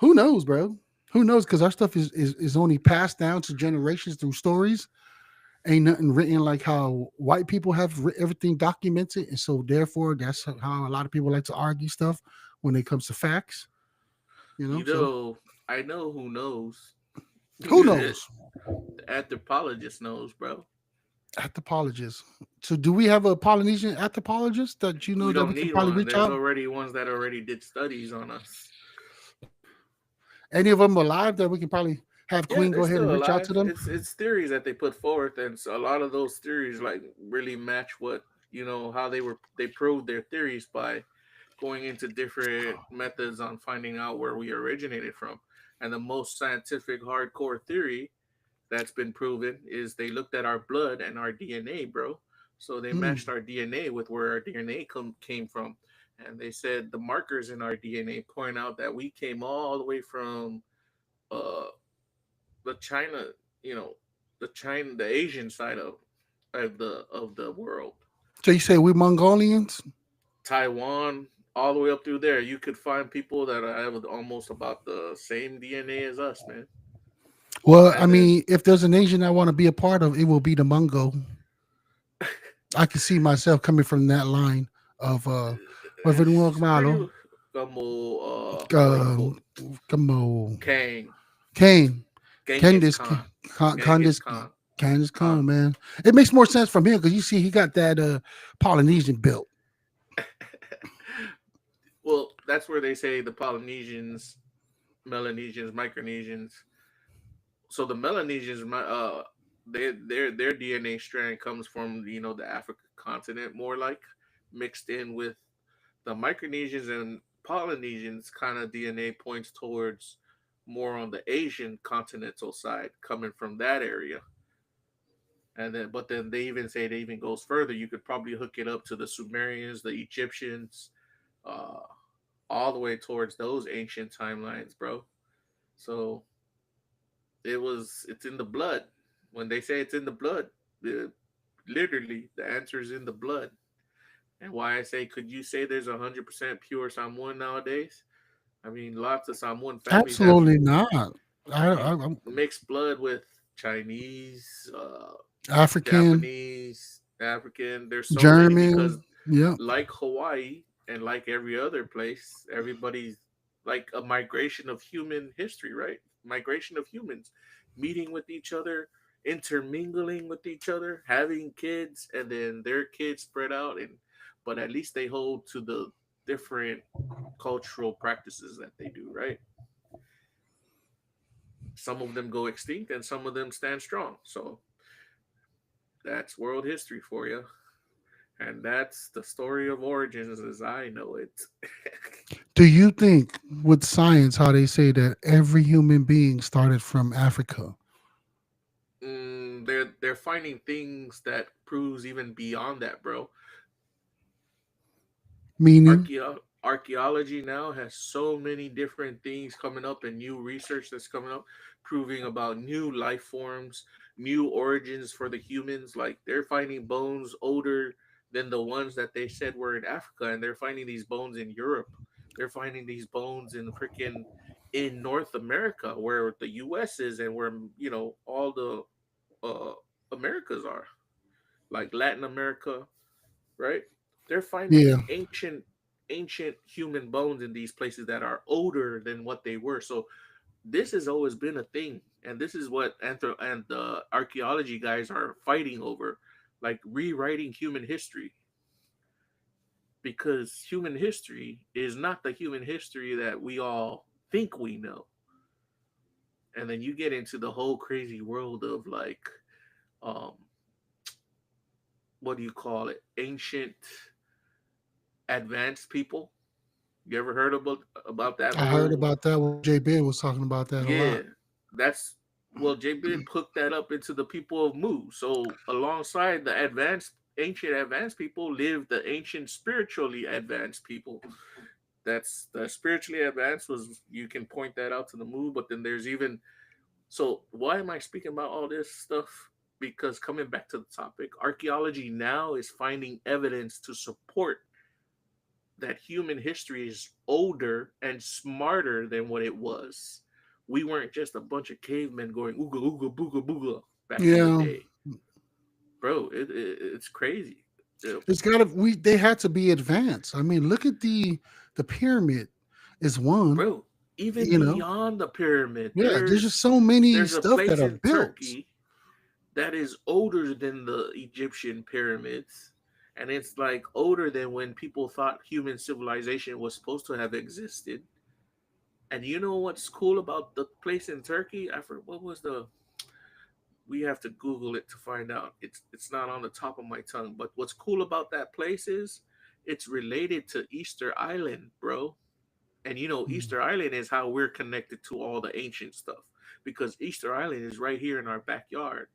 who knows, bro? Who knows? Because our stuff is only passed down to generations through stories. Ain't nothing written like how white people have everything documented, and so therefore that's how a lot of people like to argue stuff when it comes to facts. You So know, I know who knows. who The knows? anthropologist knows, bro. Anthropologists. So do we have a Polynesian anthropologist that We that don't we can need probably one. reach There's out? already ones that already did studies on us. Any of them alive that we can probably have Yeah, Queen they're go ahead and still reach out to alive. them? It's theories that they put forth, and so a lot of those theories like really match what how they proved their theories by going into different methods on finding out where we originated from. And the most scientific hardcore theory that's been proven is they looked at our blood and our DNA, bro. So they matched Hmm. our DNA with where our DNA came from, and they said the markers in our DNA point out that we came all the way from uh the China, you know, the Asian side of the world, So you say we Mongolians? Taiwan, all the way up through there. You could find people that have almost about the same DNA as us, man. Well, I And then mean, if there's a nation I want to be a part of, it will be the Mungo. I can see myself coming from that line of it's pretty malo, like come on, Kang, Kane, Genghis Candice, Khan, Genghis Candice, Khan. Candice Uh, Khan, man. It makes more sense from him because you see he got that Polynesian built. well, that's where they say the Polynesians, Melanesians, Micronesians. So the Melanesians, their DNA strand comes from the African continent, more like mixed in with the Micronesians and Polynesians. Kind of DNA points towards more on the Asian continental side, coming from that area. And then they even say it even goes further. You could probably hook it up to the Sumerians, the Egyptians, uh, all the way towards those ancient timelines, bro. So it's in the blood. When they say it's in the blood, the literally the answer is in the blood. And why I say, could you say there's 100% pure Samoan nowadays? I mean, lots of Samoan families have Absolutely not. I'm mixed blood with Chinese, African, Japanese, African. There's so many because, German. Yep. like Hawaii and like every other place, everybody's like a migration of human history, right? Migration of humans meeting with each other, intermingling with each other, having kids, and then their kids spread out. But at least they hold to the different cultural practices that they do, right? Some of them go extinct and some of them stand strong. So that's world history for you. And that's the story of origins as I know it. Do you think with science how they say that every human being started from Africa? They're finding things that proves even beyond that, bro. Meaning, Archaeology now has so many different things coming up and new research that's coming up, proving about new life forms, new origins for the humans. Like they're finding bones older than the ones that they said were in Africa, and they're finding these bones in Europe. They're finding these bones in freaking in North America, where the U.S. is, and where all the uh, Americas are, like Latin America, right? They're finding yeah. ancient human bones in these places that are older than what they were. So this has always been a thing, and this is what and the archaeology guys are fighting over, like rewriting human history, because human history is not the human history that we all think we know. And then you get into the whole crazy world of like um what do you call it, ancient advanced people. You ever heard about that I heard whole? about that when Jay Bear was talking about that a Yeah, lot. that's well, J-Bid hooked that up into the people of Mu. So alongside the ancient advanced people live the ancient spiritually advanced people. That's the spiritually advanced was, you can point that out to the Mu, but then there's even, so why am I speaking about all this stuff? Because coming back to the topic, archaeology now is finding evidence to support that human history is older and smarter than what it was. We weren't just a bunch of cavemen going ooga ooga booga booga back in the Yeah, day, bro. It's crazy. it's gotta they had to be advanced. I mean, look at the pyramid is one, Bro, even you know. beyond the pyramid, Yeah, there's just so many there's a stuff that place are in built. Turkey that is older than the Egyptian pyramids. And it's like older than when people thought human civilization was supposed to have existed. And you know what's cool about the place in Turkey? I forgot what was the. We have to Google it to find out. It's not on the top of my tongue. But what's cool about that place is it's related to Easter Island, bro. And you know, Mm. Easter Island is how we're connected to all the ancient stuff because Easter Island is right here in our backyard.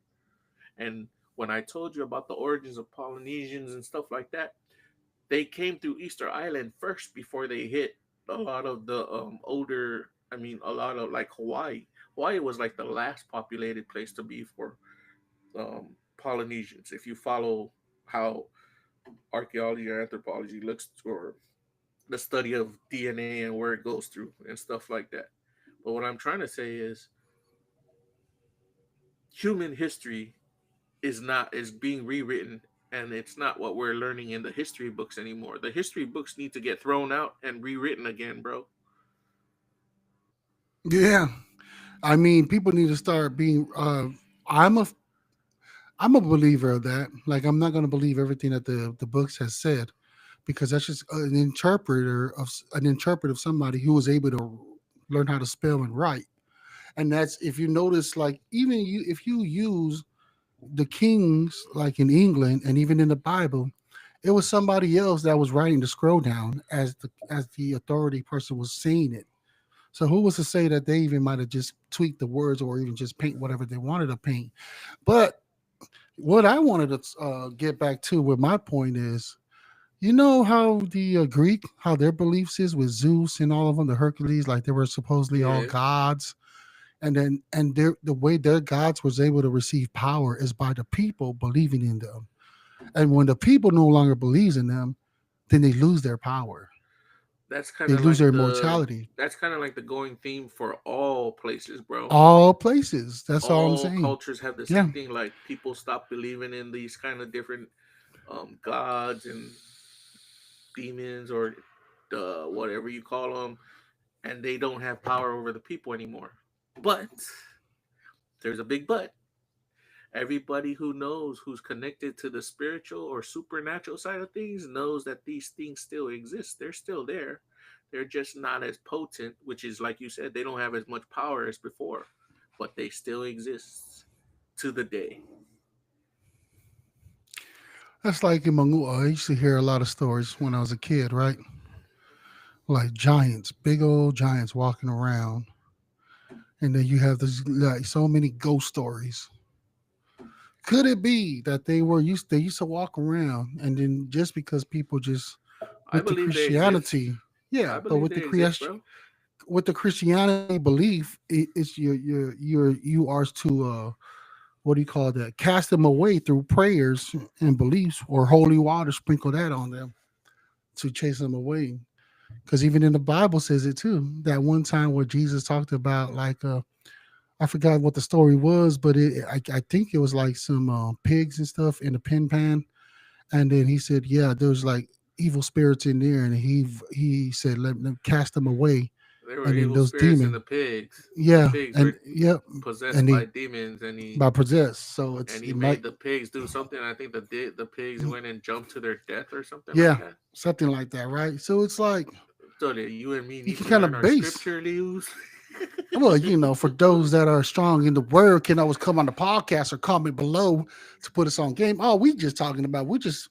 And when I told you about the origins of Polynesians and stuff like that, they came through Easter Island first before they hit a lot of the older. I mean, a lot of like Hawaii. Hawaii was like the last populated place to be for Polynesians. If you follow how archaeology or anthropology looks, or the study of DNA and where it goes through and stuff like that. But what I'm trying to say is human history is being rewritten, and it's not what we're learning in the history books anymore. The history books need to get thrown out and rewritten again, bro. Yeah, I mean, people need to start being. I'm a I'm a believer of that. Like, I'm not going to believe everything that the books has said, because that's just an interpreter of somebody who was able to learn how to spell and write. And that's, if you notice, like, even you, if you use the kings, like in England and even in the Bible, it was somebody else that was writing the scroll down as the authority person was seeing it. So who was to say that they even might have just tweaked the words or even just paint whatever they wanted to paint? But what I wanted to get back to with my point is, you know how the Greek, how their beliefs is with Zeus and all of them, the Hercules, like they were supposedly all Yeah, gods, and then the way their gods was able to receive power is by the people believing in them. And when the people no longer believes in them, then they lose their power. that's kind They of lose like their the immortality. going theme for all places, bro. All places. That's all I'm All saying. cultures have the Yeah. same thing. Like people stop believing in these kind of different gods and demons or whatever you call them, and they don't have power over the people anymore. But there's a big but. Everybody who knows, who's connected to the spiritual or supernatural side of things, knows that these things still exist. They're still there. They're just not as potent, which is like you said, they don't have as much power as before, but they still exist to the day. That's like in Mangua. I used to hear a lot of stories when I was a kid, right? Like giants, big old giants walking around. And then you have this, like, so many ghost stories. Could it be that they used to walk around, and then just because people just I with the believe they exist. Christianity, yeah, I but believe they exist, bro. with the Christianity belief, it's you are to what do you call that? Cast them away through prayers and beliefs, or holy water, sprinkle that on them to chase them away. Because even in the Bible says it too. That one time where Jesus talked about, like, I forgot what the story was, but I think it was like some pigs and stuff in a pen pan, and then he said, yeah, there's like evil spirits in there, and he said, let them cast them away, There were and then evil those spirits in demons, the pigs. The yeah, pigs and were yep, possessed and by they demons, and he by possessed. So and he it might, made the pigs do something. I think the pigs went and jumped to their death or something like yeah, that. something like that, right? So it's like So that you and me you need can to kind learn of our base. scripture, Leos. Well, for those that are strong in the word, can always come on the podcast or comment below to put us on game. Oh, we just talking about we're just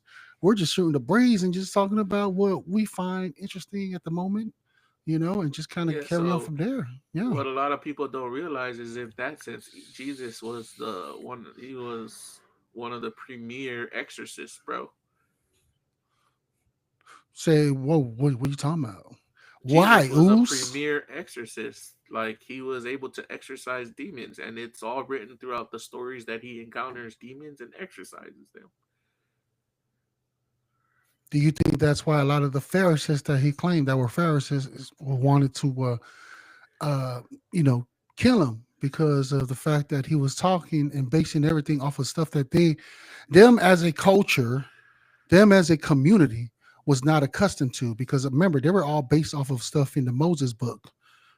shooting the breeze and just talking about what we find interesting at the moment. and just kind of Yeah. carry on So from there. Yeah. what a lot of people don't realize is in that sense, Jesus was the one. He was one of the premier exorcists, bro. Say, whoa, what are you talking about? Why, Jesus was a Oos? premier exorcist. Like he was able to exorcise demons, and it's all written throughout the stories that he encounters demons and exorcises them. Do you think that's why a lot of the Pharisees that he claimed that were Pharisees wanted to, uh, you know, kill him because of the fact that he was talking and basing everything off of stuff that them as a culture, them as a community was not accustomed to? Because remember, they were all based off of stuff in the Moses book.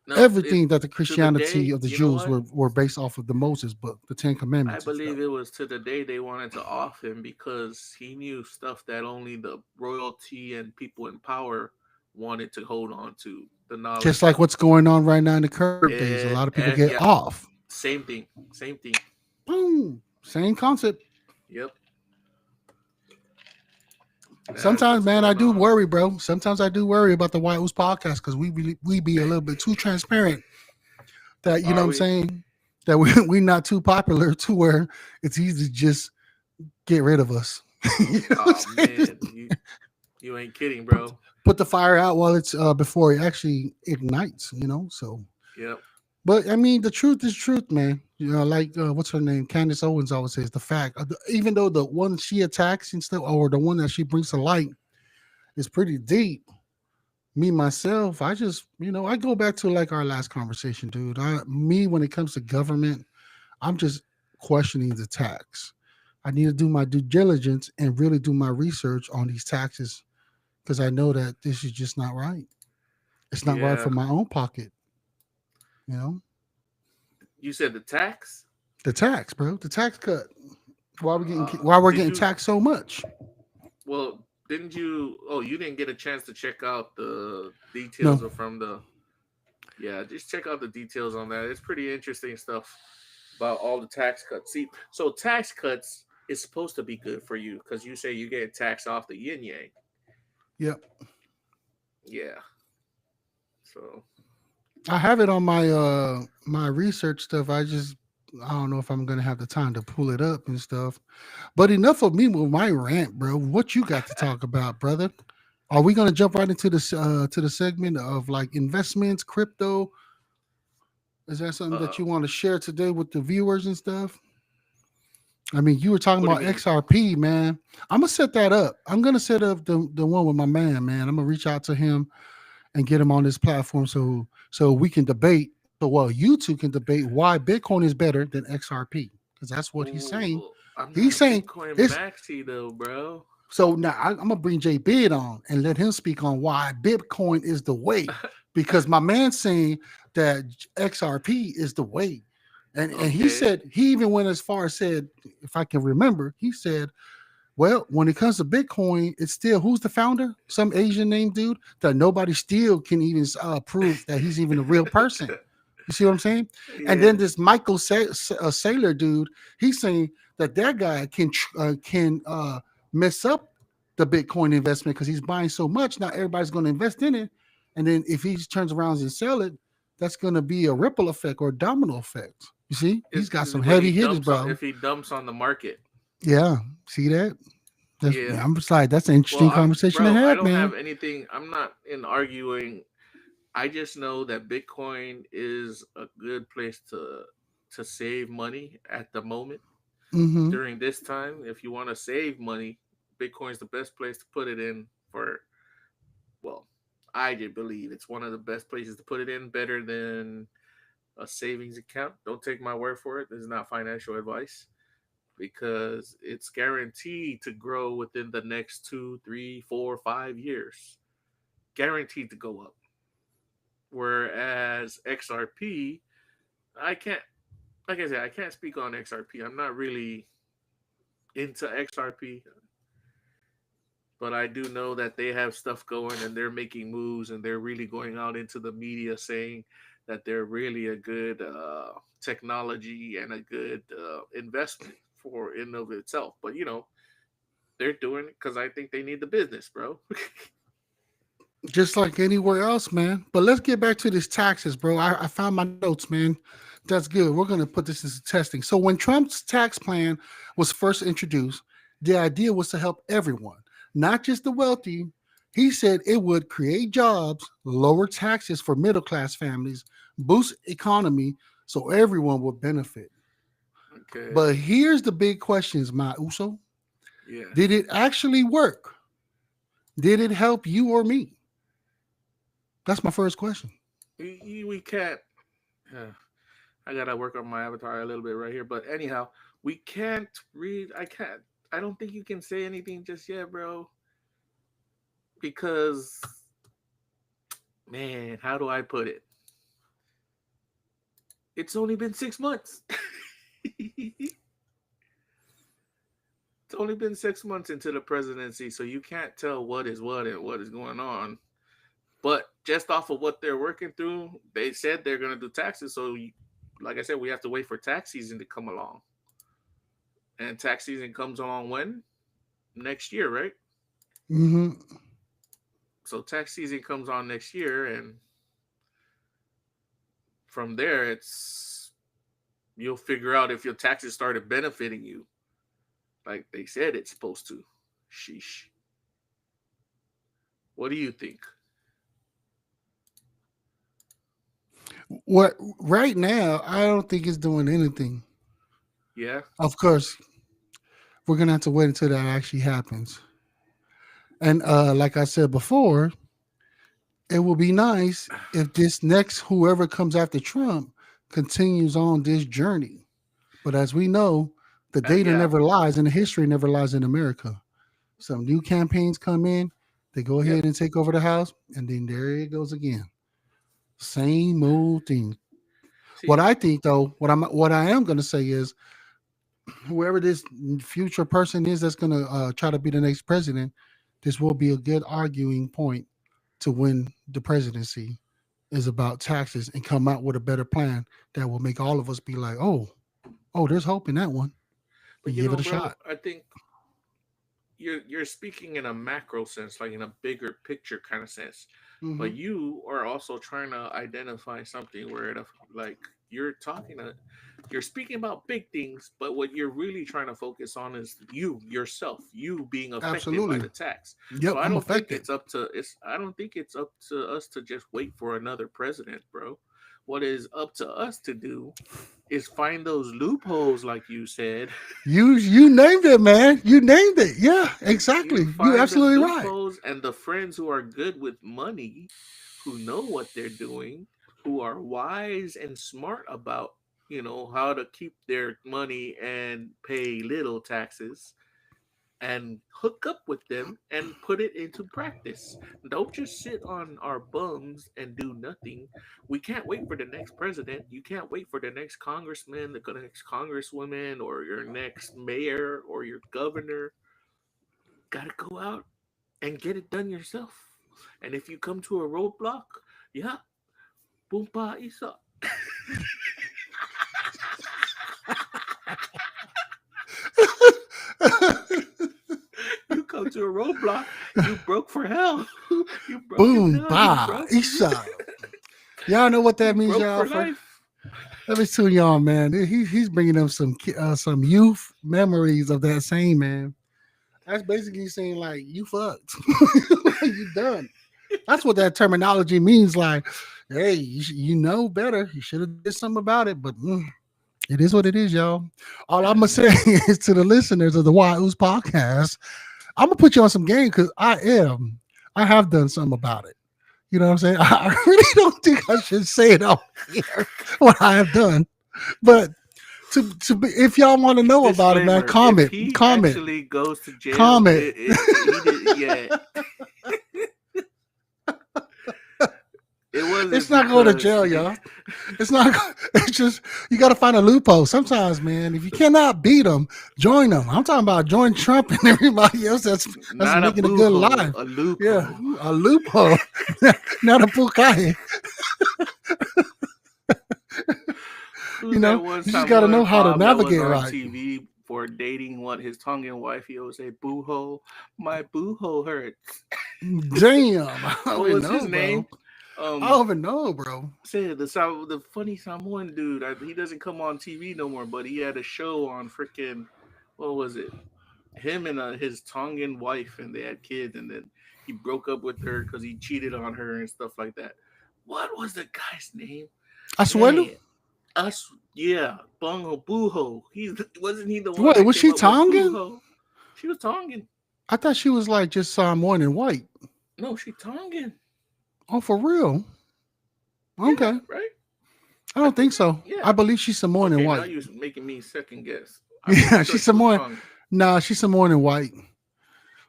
No, it Everything that the to the Christianity day, of the you know Jews what? were based off of the Moses book, the Ten I Commandments and stuff. believe it was to the day they wanted to off him because he knew stuff that only the royalty and people in power wanted to hold on to. The Just knowledge like of what's going on right now in the current days. A lot of people get yeah, off. same thing, same thing. Boom. Same concept. Yep, that's Sometimes, what's man, I going do on. worry, bro. Sometimes I do worry about the White House podcast because we be a little bit too transparent. That you know Are what I'm we? saying. That we not too popular to where it's easy to just get rid of us. You know what Oh I'm saying? Just man, you ain't kidding, put bro. put the fire out while it's before it actually ignites. So. Yep. But I mean, the truth is truth, man. Like what's her name? Candace Owens always says the fact. Even though the one she attacks and stuff, or the one that she brings to light, is pretty deep. Me myself, I just I go back to like our last conversation, dude. When it comes to government, I'm just questioning the tax. I need to do my due diligence and really do my research on these taxes because I know that this is just not right. It's not right for Yeah. my own pocket. You know, You said the tax. the tax, bro, the tax cut. Why we're Did getting you? taxed so much? Well, didn't you? Oh, you didn't get a chance to check out the No, details of from the. Yeah, just check out the details on that. It's pretty interesting stuff about all the tax cuts. See, so tax cuts is supposed to be good for you because you say you get taxed off the yin yang. yep. Yeah. So I have it on my research stuff. I don't know if I'm gonna have the time to pull it up and stuff. But enough of me with my rant, bro. What you got to talk about, brother? Are we gonna jump right into the segment of like investments, crypto? Is that something uh that you want to share today with the viewers and stuff? I mean, you were talking what do you about mean? XRP, man. I'm gonna set that up. I'm gonna set up the one with my man. I'm gonna reach out to him and get him on this platform so we can debate. So well, you two can debate why Bitcoin is better than XRP because that's what he's saying. Oh, I'm not He's a saying Bitcoin it's maxi though, bro. so now I'm gonna bring Jay Bid on and let him speak on why Bitcoin is the way because my man's saying that XRP is the way. And he Okay. said he even went as far as said, if I can remember, he said, well, when it comes to Bitcoin, it's still who's the founder? Some Asian name dude that nobody still can even prove that he's even a real person. You see what I'm saying? And then Yeah. this Michael Saylor dude, he's saying that guy can mess up the Bitcoin investment because he's buying so much. Now everybody's going to invest in it, and then if he turns around and sell it, that's going to be a ripple effect or a domino effect. You see, he's got some When heavy hitters, bro. if he dumps on the market. Yeah, see that? Yeah. I'm just like, that's an Well, interesting I'm conversation to bro. I have, don't have man. anything. I'm not in arguing. I just know that Bitcoin is a good place to save money at the moment Mm-hmm. during this time. If you want to save money, Bitcoin's the best place to put it in for. Well, I did believe it's one of the best places to put it in, better than a savings account. Don't take my word for it. This is not financial advice because it's guaranteed to grow within the next 2, 3, 4, 5 years. Guaranteed to go up. Whereas XRP, I can't, like I said, I can't speak on XRP. I'm not really into XRP, but I do know that they have stuff going and they're making moves and they're really going out into the media saying that they're really a good technology and a good investment for in of itself. But they're doing it because I think they need the business, bro. just like anywhere else, man. But let's get back to this taxes, bro. I found my notes, man. That's good. We're gonna put this into testing. So when Trump's tax plan was first introduced, the idea was to help everyone, not just the wealthy. He said it would create jobs, lower taxes for middle class families, boost economy, so everyone would benefit. Okay. But here's the big questions, my Uso. Yeah. Did it actually work? Did it help you or me? That's my first question. We can't. Uh, I gotta work on my avatar a little bit right here. But anyhow, we can't read. I can't. I don't think you can say anything just yet, bro. Because man, how do I put it? It's only been 6 months. It's only been 6 months into the presidency, so you can't tell what is what and what is going on. But just off of what they're working through, they said they're going to do taxes. So, like I said, we have to wait for tax season to come along. And tax season comes along when? Next year, right? Hmm. So, tax season comes on next year. And from there, you'll figure out if your taxes started benefiting you like they said it's supposed to. Sheesh. What do you think? What right now, I don't think it's doing anything. Yeah? Of course, we're gonna have to wait until that actually happens. And like I said before, it will be nice if this next whoever comes after Trump continues on this journey. But as we know, the data Yeah. never lies and the history never lies in America. Some new campaigns come in, they go Yep. ahead and take over the House, and then there it goes again. Same old thing. What See, I think though, what I am gonna say is whoever this future person is that's going to try to be the next president, this will be a good arguing point to win the presidency is about taxes and come out with a better plan that will make all of us be like, oh, there's hope in that one. but And give it a bro, shot. I think you're speaking in a macro sense, like in a bigger picture kind of sense. But Hmm. you are also trying to identify something where like you're talking to you're speaking about big things, but what you're really trying to focus on is you yourself, you being affected by Absolutely. the tax. Yep, So I I'm don't think affected. it's up to it's I don't think it's up to us to just wait for another president, bro. What is up to us to do is find those loopholes, like you said. You named it, man. You named it. Yeah, exactly. You You find the absolutely right. loopholes and the friends who are good with money, who know what they're doing, who are wise and smart about, how to keep their money and pay little taxes, and hook up with them and put it into practice. Don't just sit on our bums and do nothing. We can't wait for the next president. You can't wait for the next congressman, the next congresswoman, or your next mayor or your governor. Gotta go out and get it done yourself. And if you come to a roadblock, yeah, boompa isa. You come to a roadblock, you broke for hell. You broke in Boom, hell. You bah, broke. Isha. Y'all know what that You means, broke y'all. for life. Let me tell y'all, man. He's bringing up some youth memories of that same man. That's basically saying like you fucked, like you done. That's what that terminology means. Like, hey, you know better. You should have did something about it, but it is what it is, y'all. All I'm gonna say is to the listeners of the Wahoo's podcast, I'm gonna put you on some game because I have done something about it. You know what I'm saying? I really don't think I should say it out here what I have done, but if y'all want to know about it, man, Disclaimer: if comment, he comment, actually goes to jail, comment. he did. Yeah, it It's wasn't not going to because jail, he. y'all. It's not. It's just you got to find a loophole. Sometimes, man, if you cannot beat them, join them. I'm talking about join Trump and everybody else that's Not a making a good boohole, life. a Yeah, loophole. a loophole, not a pukai. Who's You know, that one you just got to know Samoan how to Bob that was navigate on right. TV for dating what his Tongan wife. He always say, "Boo hole, my boo hole hurts." Damn, I don't What even was his know, bro. name? I Um, don't even know, bro. Say the funny Samoan dude. He doesn't come on TV no more, but he had a show on freaking what was it? Him and his Tongan wife, and they had kids, and then he broke up with her because he cheated on her and stuff like that. What was the guy's name? Asuelu? Dang, us, yeah, Bungo Booho. Wasn't he the one Wait, that was came she up with Tongan? Booho? She was Tongan. I thought she was like just Samoan and white. No, she Tongan. Oh, for real? Yeah, Okay. right. I I don't think think so. I yeah. believe she's Samoan and Okay, now white. you're making me second guess. I'm pretty Yeah, sure she's she was Samoan. Tongan. Nah, she's Samoan and white.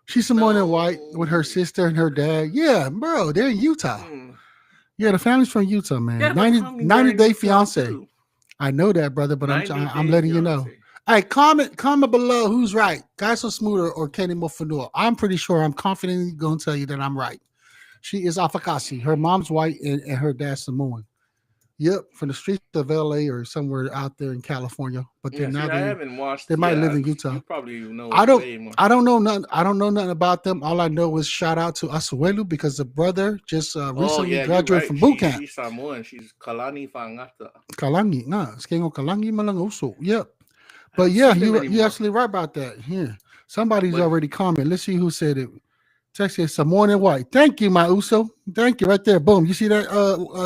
She's Samoan and white with her No. sister and her dad. Yeah, bro, they're in Utah. Hmm. Yeah, the family's from Utah, man. Yeah, but 90, Tongans are 90 in Day Utah fiance. too. I know that, brother, but 90 I'm Day letting you know. Fiance. Hey, comment below who's right, Guy So Smoother or Kenny Mofanua. I'm pretty sure. I'm confidently going to tell you that I'm right. She is Afakasi. Her mom's white and her dad's Samoan. Yep, from the streets of LA or somewhere out there in California. But Yeah, then see, now I they haven't watched. they might live Yeah, in Utah. you probably know I don't way more. I don't know nothing. I don't know nothing about them. All I know is shout out to Asuelu because the brother just Oh recently yeah, you're graduated right. from boot camp. She's Samoan. She's Kalani Fangata. Kalangi, nah, skingo Kalangi Malangoso. Yep. I But don't yeah, see them you anymore. absolutely right about that. Here, somebody's But already commented. Let's see who said it. Text says Samoan and white. Thank you, my Uso. Thank you right there. Boom. You see that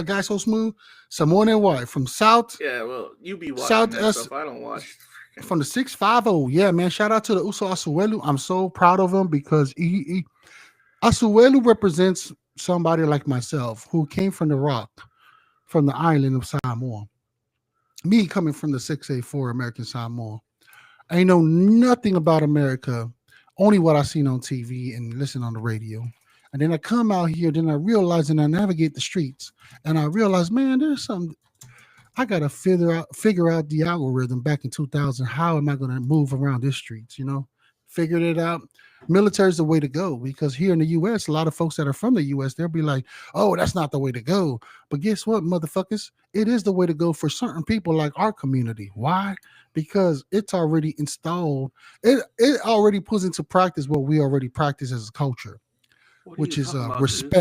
guy so smooth? Samoan and white from yeah, well, you be watching South that stuff. I don't watch. Freaking, from the 650. Yeah, man. Shout out to the Uso Asuelu. I'm so proud of him because Asuelu represents somebody like myself who came from the rock, from the island of Samoa. Me coming from the 684 American Samoa. I know nothing about America, only what I seen on TV and listen on the radio. And then I come out here, then I realize and I navigate the streets, and I realize, man, there's some I gotta figure out the algorithm back in 2000. How am I gonna move around these streets? Figured it out. Military's the way to go because here in the U.S., a lot of folks that are from the U.S. they'll be like, "Oh, that's not the way to go." But guess what, motherfuckers? It is the way to go for certain people like our community. Why? Because it's already installed. It already puts into practice what we already practice as a culture, what are you which is talking about, dude?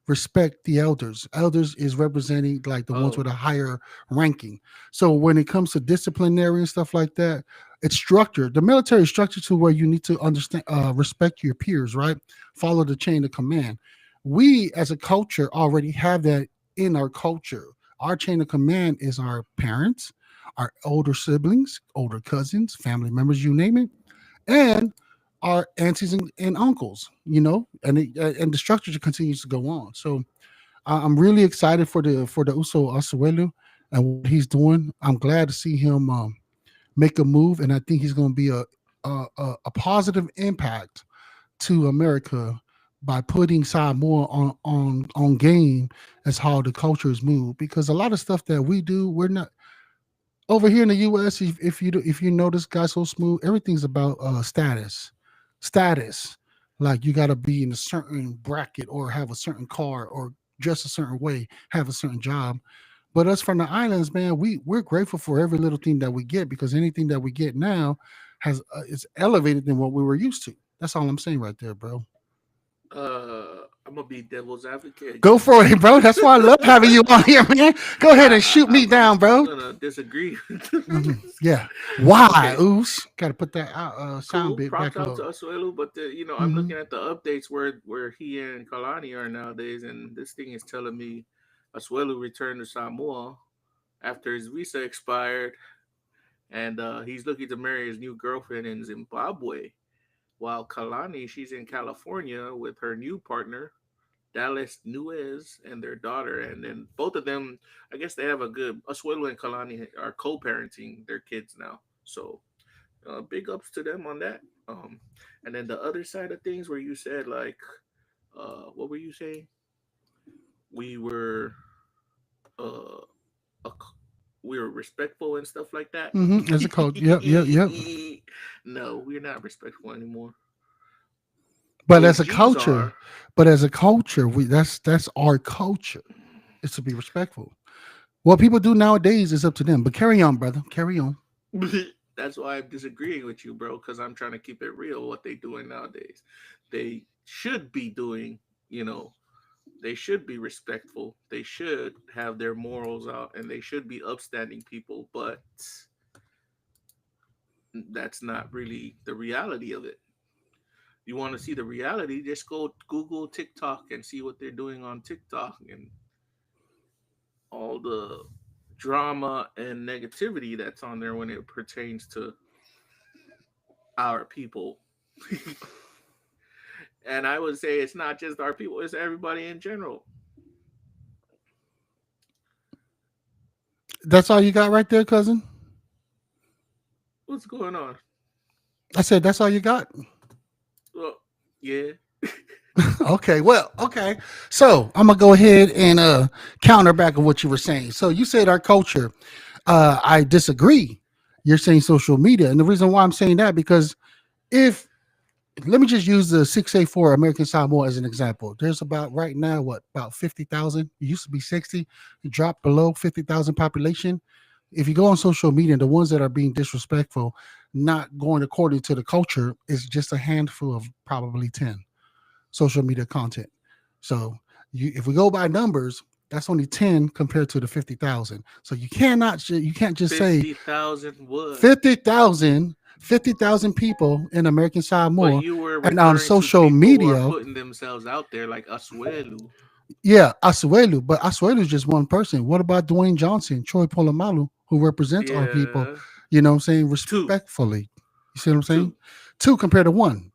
respect the elders is representing like the ones Oh, with a higher ranking. So when it comes to disciplinary and stuff like that, it's structured. The military is structured to where you need to understand, respect your peers, right? Follow the chain of command. We as a culture already have that in our culture. Our chain of command is our parents, our older siblings, older cousins, family members, you name it, and our aunties and uncles, and the structure continues to go on. So I'm really excited for the Uso Asuelu and what he's doing. I'm glad to see him make a move, and I think he's going to be a positive impact to America by putting Samoa on game as how the culture is moved. Because a lot of stuff that we do, we're not over here in the U.S. If you notice, guys, so smooth, everything's about status. Like you got to be in a certain bracket or have a certain car or dress a certain way, have a certain job. But us from the islands, man, we're grateful for every little thing that we get because anything that we get now has is elevated than what we were used to. That's all I'm saying right there, bro. I'm gonna be devil's advocate Go again. for it, bro. That's why I love having you on here, man. Go ahead and shoot me down, I'm bro. gonna disagree. Yeah. Why? Okay, Oops. Got to put that sound cool. bit Props back out up. to Asuelu, but I'm Hmm. looking at the updates where he and Kalani are nowadays, and this thing is telling me Asuelu returned to Samoa after his visa expired, and he's looking to marry his new girlfriend in Zimbabwe. While Kalani, she's in California with her new partner, Dallas Nuez, and their daughter. And then both of them, I guess they have a good. Asuelo and Kalani are co-parenting their kids now. So big ups to them on that. And then the other side of things, where you said like, what were you saying? We were, uh, a, we were respectful and stuff like that. As a coach. Yep, yep, yep. No, we're not respectful anymore. But as a OGs culture, are. we that's our culture. Is to be respectful. What people do nowadays is up to them. But carry on, brother. Carry on. That's why I'm disagreeing with you, bro, because I'm trying to keep it real what they doing nowadays. They should be doing, you know, they should be respectful. They should have their morals out and they should be upstanding people, but that's not really the reality of it. You want to see the reality, just go Google TikTok and see what they're doing on TikTok and all the drama and negativity that's on there when it pertains to our people. And I would say it's not just our people, it's everybody in general. That's all you got right there, cousin? What's going on? I said, that's all you got? Well, yeah. Okay, well, okay. So I'm gonna go ahead and counter back on what you were saying. So you said our culture. I disagree. You're saying social media, and the reason why I'm saying that because if let me just use the 6A4 American Samoa as an example. There's about right now what about 50,000? It used to be 60. It dropped below 50,000 population. If you go on social media, the ones that are being disrespectful, not going according to the culture, is just a handful of probably 10 social media content. So if we go by numbers, that's only 10 compared to the 50,000. So you can't just say 50,000 would. 50,000 people in American But Samoa you were and on referring to social people who are media. putting themselves out there like Asuelu. Yeah, Asuelu, but Asuelu is just one person. What about Dwayne Johnson, Troy Polamalu, who represents our people? Yeah. You know what I'm saying? Two. Respectfully. You see what I'm saying? Two. Two compared to one.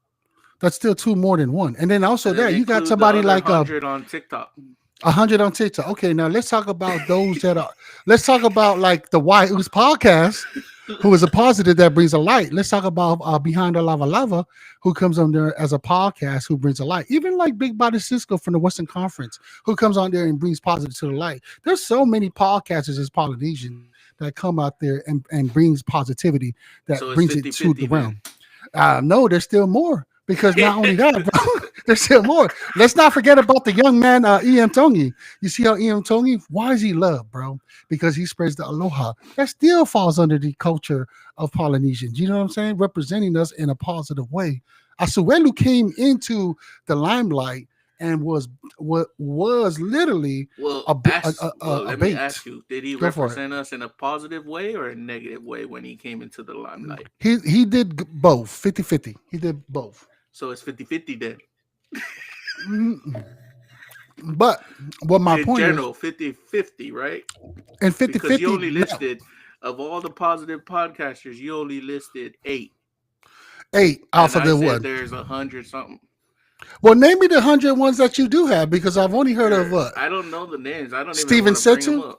That's still two more than one. And then also And then there, you got include the somebody other like 100 on TikTok. 100 on TikTok. Okay, now let's talk about those that are. Let's talk about like the Why Who's podcast, who is a positive that brings a light. Let's talk about Behind the Lava Lava, who comes on there as a podcast who brings a light. Even like Big Body Cisco from the Western Conference, who comes on there and brings positive to the light. There's so many podcasters as Polynesians that come out there and brings positivity that So it's brings it 50 to the 50 realm. then. No, there's still more because not only that, bro, there's still more. Let's not forget about the young man, E.M. Tongi. You see how E.M. Tongi, why is he loved, bro? Because he spreads the aloha. That still falls under the culture of Polynesians. You know what I'm saying? Representing us in a positive way. Asuelu came into the limelight and was literally Well, a let me bait. ask you: did he Go for it. represent us in a positive way or a negative way when he came into the limelight? He did both, 50-50. He did both. So it's 50-50 then. Mm. But what my In point general, 50-50, right? is, and Because you 50-50, only listed of all the positive podcasters, you only listed 8, 8 and off of I the said one. there's 100 something. Well, name me the 100 ones that you do have because I've only heard of what? I don't know the names. I don't Steven even want to bring them Setu? up.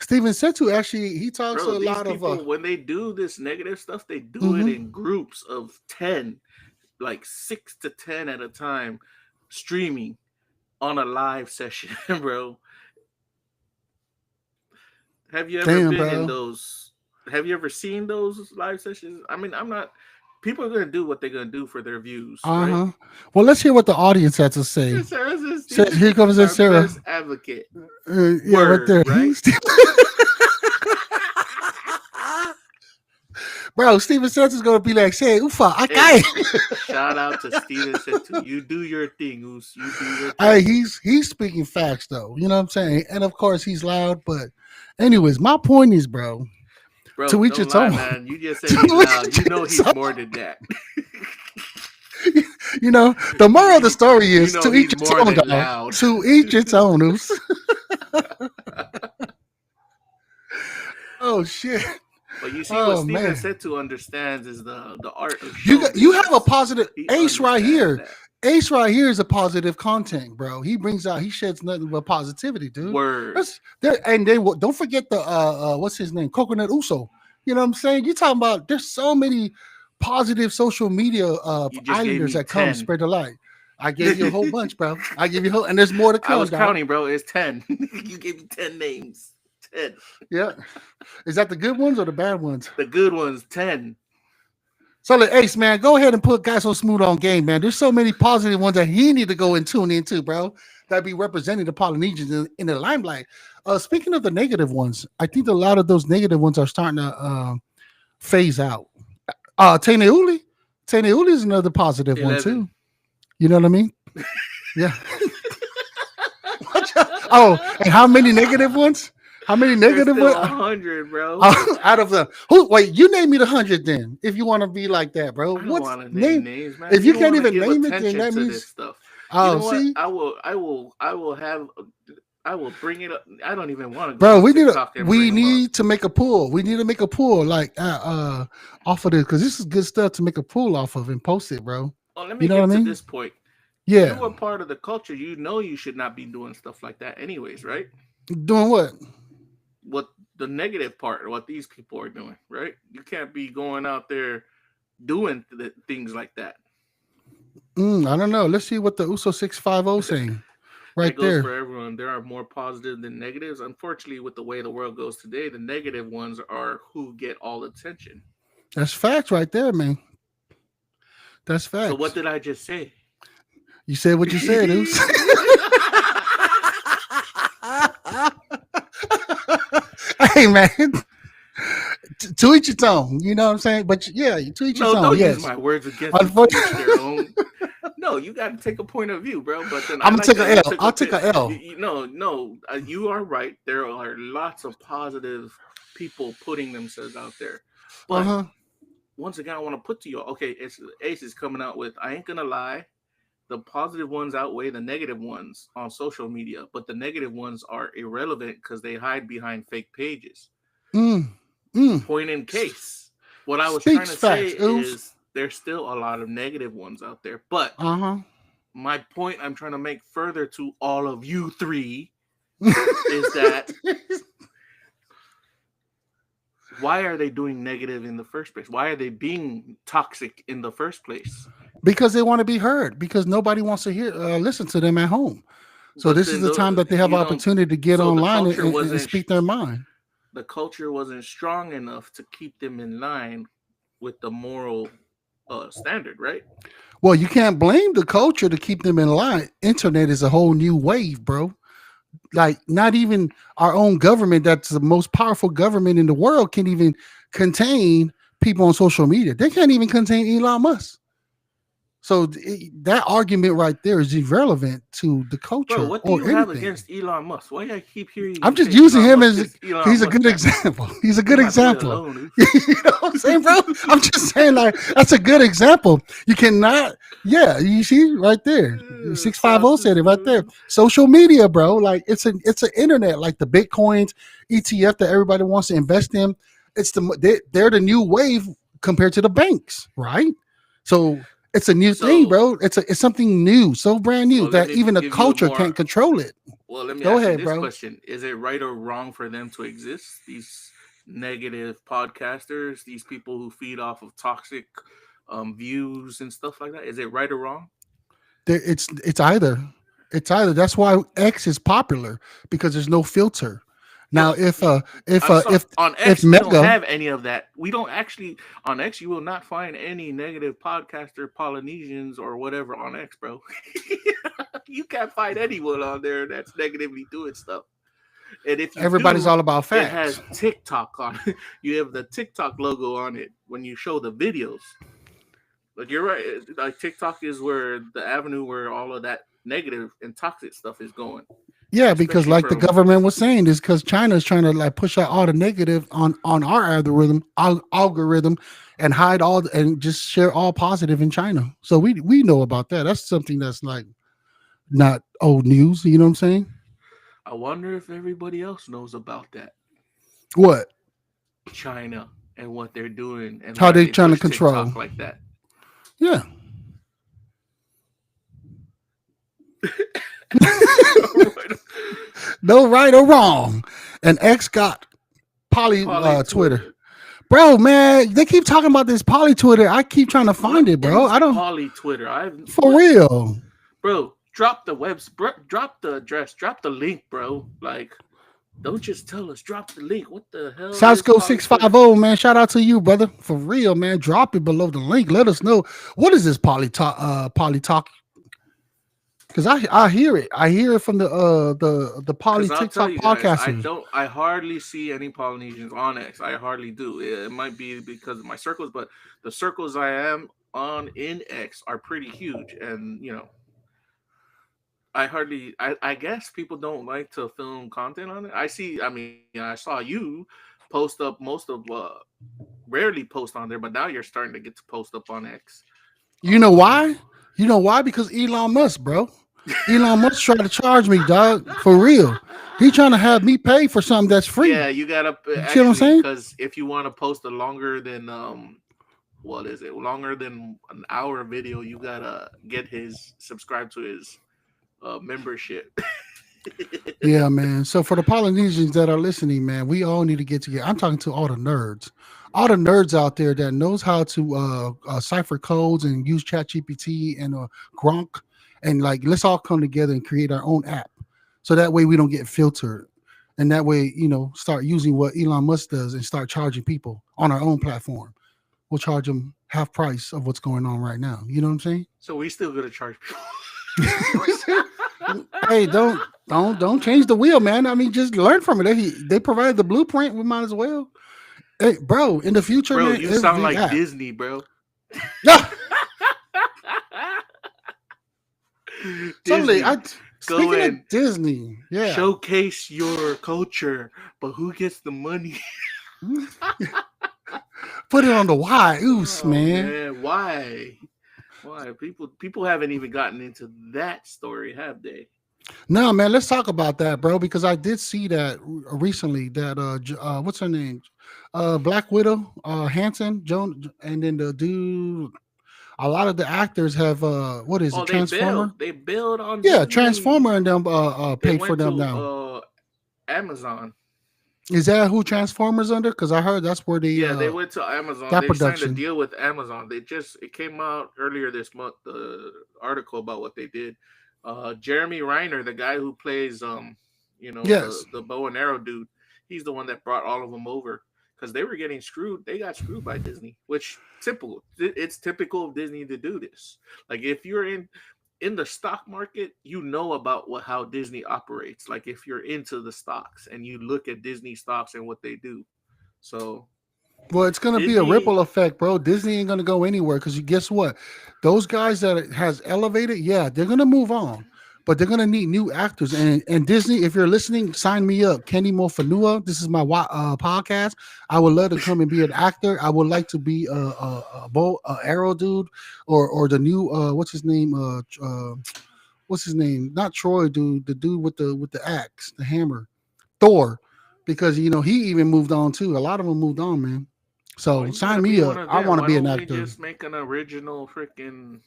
Steven Setu actually he talks Bro, a these lot people, of when they do this negative stuff, they do Mhm. it in groups of 10, like 6 to 10 at a time, streaming on a live session, bro. Have you ever damn, been in bro. those? Have you ever seen those live sessions? I mean, I'm not. People are gonna do what they're gonna do for their views, right? Uh-huh. Well, let's hear what the audience has to say. Sarah says So, Steven here Setu comes is that our Sarah. best advocate. Yeah, right there. Word, right? Bro, Steven Setu is going to be like, say, Ufa, Hey, okay. shout out to Steven Setu. You do your thing, Oos. You do your Hey, thing. he's speaking facts though. You know what I'm saying? And of course he's loud, but anyways, my point is, bro, Bro, to each don't its lie, own. man. You just said To he's loud. each You know its he's own. more than that. You know, the moral of the story You is know to each he's its more own, than dog. loud. To each its own. Oos. Oh shit. But you see what Oh Steven man. Setu understands is the art of show You have a business. positive He Ace right understands here. that. Ace right here is a positive content, bro. He sheds nothing but positivity, dude. Word. That's there, and then don't forget the what's his name, Coconut Uso. You know what I'm saying? You talking about? There's so many positive social media You just gave islanders me that come 10. spread the light. I gave you a whole bunch, bro. I give you a whole, and there's more to I come, was dog. counting, bro. It's 10. You gave me 10 names. 10. Yeah, is that the good ones or the bad ones? The good ones, 10. So, like, Ace, man, go ahead and put Guys So Smooth on game, man. There's so many positive ones that he need to go and tune into, bro. That be representing the Polynesians in the limelight. Speaking of the negative ones, I think a lot of those negative ones are starting to phase out. Taneuli. Taneuli is another positive one 11. too. You know what I mean? Yeah. Oh, and how many negative ones? How many There's negative still ones? 100, bro. Out of the who? Wait, you name me the 100 then. If you want to be like that, bro. I don't What's want to name name? names, man. If You you don't can't want to even give name it, then attention that to this means. stuff. You Oh, know what? see, I will have. I will bring it up. I don't even want to go bro, on TikTok and we bring them up. need to make a pool. We need to make a pool like off of this because this is good stuff to make a pool off of and post it, bro. Well, let You me know what get I to mean? this point. Yeah. You are part of the culture. You know you should not be doing stuff like that, anyways, right? Doing what? What the negative part, what these people are doing, right? You can't be going out there doing things like that. I don't know. Let's see what the USO 650 saying That right goes there. for everyone. There are more positive than negatives. Unfortunately, with the way the world goes today, the negative ones are who get all attention. That's facts right there, man. That's So what facts. did I just say? You said what you said, Us. Hey, man. To each its own. You know what I'm saying? But yeah, to each its No, own. don't use Yes. my words against me. To each their own. No, you got to take a point of view, bro. But then I I'm gonna like take that a you L. took I'll a take bit. a L. No, you are right. There are lots of positive people putting themselves out there, Uh but huh. once again, I want to put to you, okay, it's Ace is coming out with. I ain't gonna lie, the positive ones outweigh the negative ones on social media, but the negative ones are irrelevant because they hide behind fake pages. Mm. Mm. Point in case. What I was trying Speaks to say facts, Us. is there's still a lot of negative ones out there, but Uh huh. my point I'm trying to make further to all of you three is that why are they doing negative in the first place? Why are they being toxic in the first place? Because they want to be heard. Because nobody wants to hear listen to them at home. So But this is then the time that they have you don't. opportunity to get So online and speak their mind. the culture wasn't strong enough to keep them in line with the moral standard, right? Well, you can't blame the culture to keep them in line. Internet is a whole new wave, bro. Like not even our own government, that's the most powerful government in the world, can even contain people on social media. They can't even contain Elon Musk. So that argument right there is irrelevant to the Bro, culture what do or you have anything. against Elon Musk? Why I keep hearing I'm you just say using Elon him Musk as this, Elon he's a Musk good that? example. He's a You good might leave it example. alone. You know what I'm saying, bro? I'm just saying, like, that's a good example. You cannot, yeah, you see right there. 650 Sauces, said it right there. dude. Social media, bro. Like it's an internet, like the Bitcoins, ETF that everybody wants to invest in. They're the new wave compared to the banks, right? So it's a new thing, So, bro. It's something new, so brand new well, let that me even the give you a culture more. can't control it. Well, let me Go ask you ahead, this bro. question: is it right or wrong for them to exist? These negative podcasters, these people who feed off of toxic views and stuff like that. Is it right or wrong? It's either. It's either. That's why X is popular because there's no filter. Now, Well, I'm sorry. On if X, we don't Mega, have any of that. We don't actually on X. You will not find any negative podcaster Polynesians or whatever on X, bro. You can't find anyone on there that's negatively doing stuff. And if you everybody's do, all about it facts. has TikTok on it. You have the TikTok logo on it when you show the videos. Like you're right. Like TikTok is where the avenue where all of that negative and toxic stuff is going, Yeah, because especially like the from. government was saying, is because China is trying to like push out all the negative on our algorithm and hide and just share all positive in China. So we know about that. That's something that's like not old news. You know what I'm saying? I wonder if everybody else knows about that. What? China and what they're doing and How why they they trying to push control? TikTok like that. Yeah. No right or wrong. And X got poly Poly Twitter. Twitter. Bro, man, they keep talking about this poly Twitter. I keep trying to find What it, bro. is I don't Poly Twitter? I've for what, real. bro? Drop the drop the address, drop the link, bro. Like, don't just tell us. Drop the link. What the hell is Sasco Poly Twitter? 650, man. Shout out to you, brother. For real, man. Drop it below the link. Let us know what is this poly talk. Because I hear it. I hear it from the Because poly I'll tell TikTok you guys, podcasters. I hardly see any Polynesians on X. I hardly do. It might be because of my circles, but the circles I am on in X are pretty huge, and I guess people don't like to film content on it. I see. I mean, I saw you post up most of rarely post on there, but now you're starting to get to post up on X. You know Um, why? You know why? Because Elon Musk, bro. Elon Musk trying to charge me, dog, for real. He trying to have me pay for something that's free. yeah, you gotta You see what I'm actually, saying? because if you want to post a longer than what is it? Longer than an hour video, you gotta get his subscribe to his membership. Yeah, man. So for the Polynesians that are listening, man, we all need to get together. I'm talking to all the nerds out there that knows how to cipher codes and use ChatGPT and Gronk, and like let's all come together and create our own app, so that way we don't get filtered, and that way start using what Elon Musk does and start charging people on our own platform. We'll charge them half price of what's going on right now. You know what I'm saying? So we still gonna charge people. Hey, don't change the wheel, man. I mean, just learn from it. They provided the blueprint. We might as well. Hey, bro, in the future, Bro, man, you sound every like app. Disney, bro. Yeah, totally. Disney, go Speaking and of Disney, yeah, showcase your culture, but who gets the money? put it on the wide oos, Oh man. man, why? Why people haven't even gotten into that story, have they? No, man, let's talk about that, bro, because I did see that recently. That what's her name? Black Widow, Hanson, Joan, and then the dude. A lot of the actors have what is it, Oh, Transformer? they build on Yeah, Disney and Transformer and them they paid for went them to now. Amazon. Is that who Transformers under? Because I heard that's where the Yeah, they went to Amazon. that They signed a production. deal with Amazon. It came out earlier this month. The article about what they did. Jeremy Reiner, the guy who plays Yes. the bow and arrow dude, he's the one that brought all of them over because they were getting screwed. They got screwed by Disney, which typical. It's typical of Disney to do this. Like if you're in the stock market, you know about how Disney operates. Like if you're into the stocks and you look at Disney stocks and what they do. So Well, it's gonna be a Disney, ripple effect, bro. Disney ain't gonna go anywhere because you guess what? Those guys that it has elevated, yeah, they're gonna move on, but they're gonna need new actors. And Disney, if you're listening, sign me up, Kenny Mofanua. This is my podcast. I would love to come and be an actor. I would like to be a bow arrow dude, or the new what's his name? What's his name? Not Troy, dude. The dude with the axe, the hammer, Thor, because he even moved on too. A lot of them moved on, man. well, So you gotta sign be me one up. of I them. want to Why be an don't we actor. just make an original freaking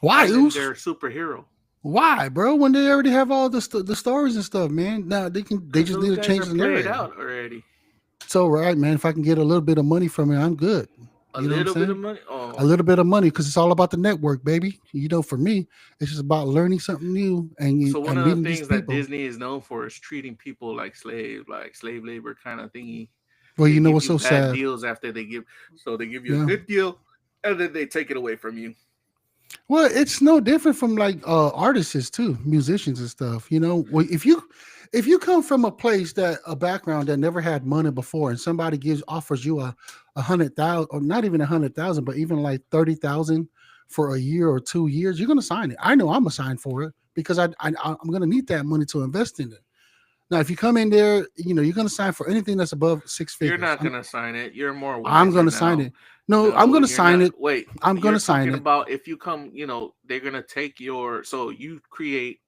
Why, Oos? Islander superhero? Why, bro? When they already have all the stories and stuff, man. Now they Because just those need to guys change are the played narrative. out already. So right, man. If I can get a little bit of money from it, I'm good. A You know what I'm little bit of saying? money. A Oh, little bit of money because it's all about the network, baby. For me, it's just about learning something new so one and of the meeting these things that people. Disney is known for is treating people like slave labor kind of thingy. Well, They you know give what's you so bad sad? deals after they give you a Yeah. good deal, and then they take it away from you. Well, it's no different from like artists too, musicians and stuff. Well, if you come from a background that never had money before, and somebody offers you a 100,000, or not even 100,000, but even like 30,000 for a year or 2 years, you're gonna sign it. I know I'm gonna sign for it because I'm gonna need that money to invest in it. Now, if you come in there, you're gonna sign for anything that's above six You're figures. not gonna sign it. You're more I'm wiser gonna sign now. it. No, I'm No, gonna you're sign not. it. Wait, I'm you're gonna sign talking it. about if you come, they're gonna take your. So you create.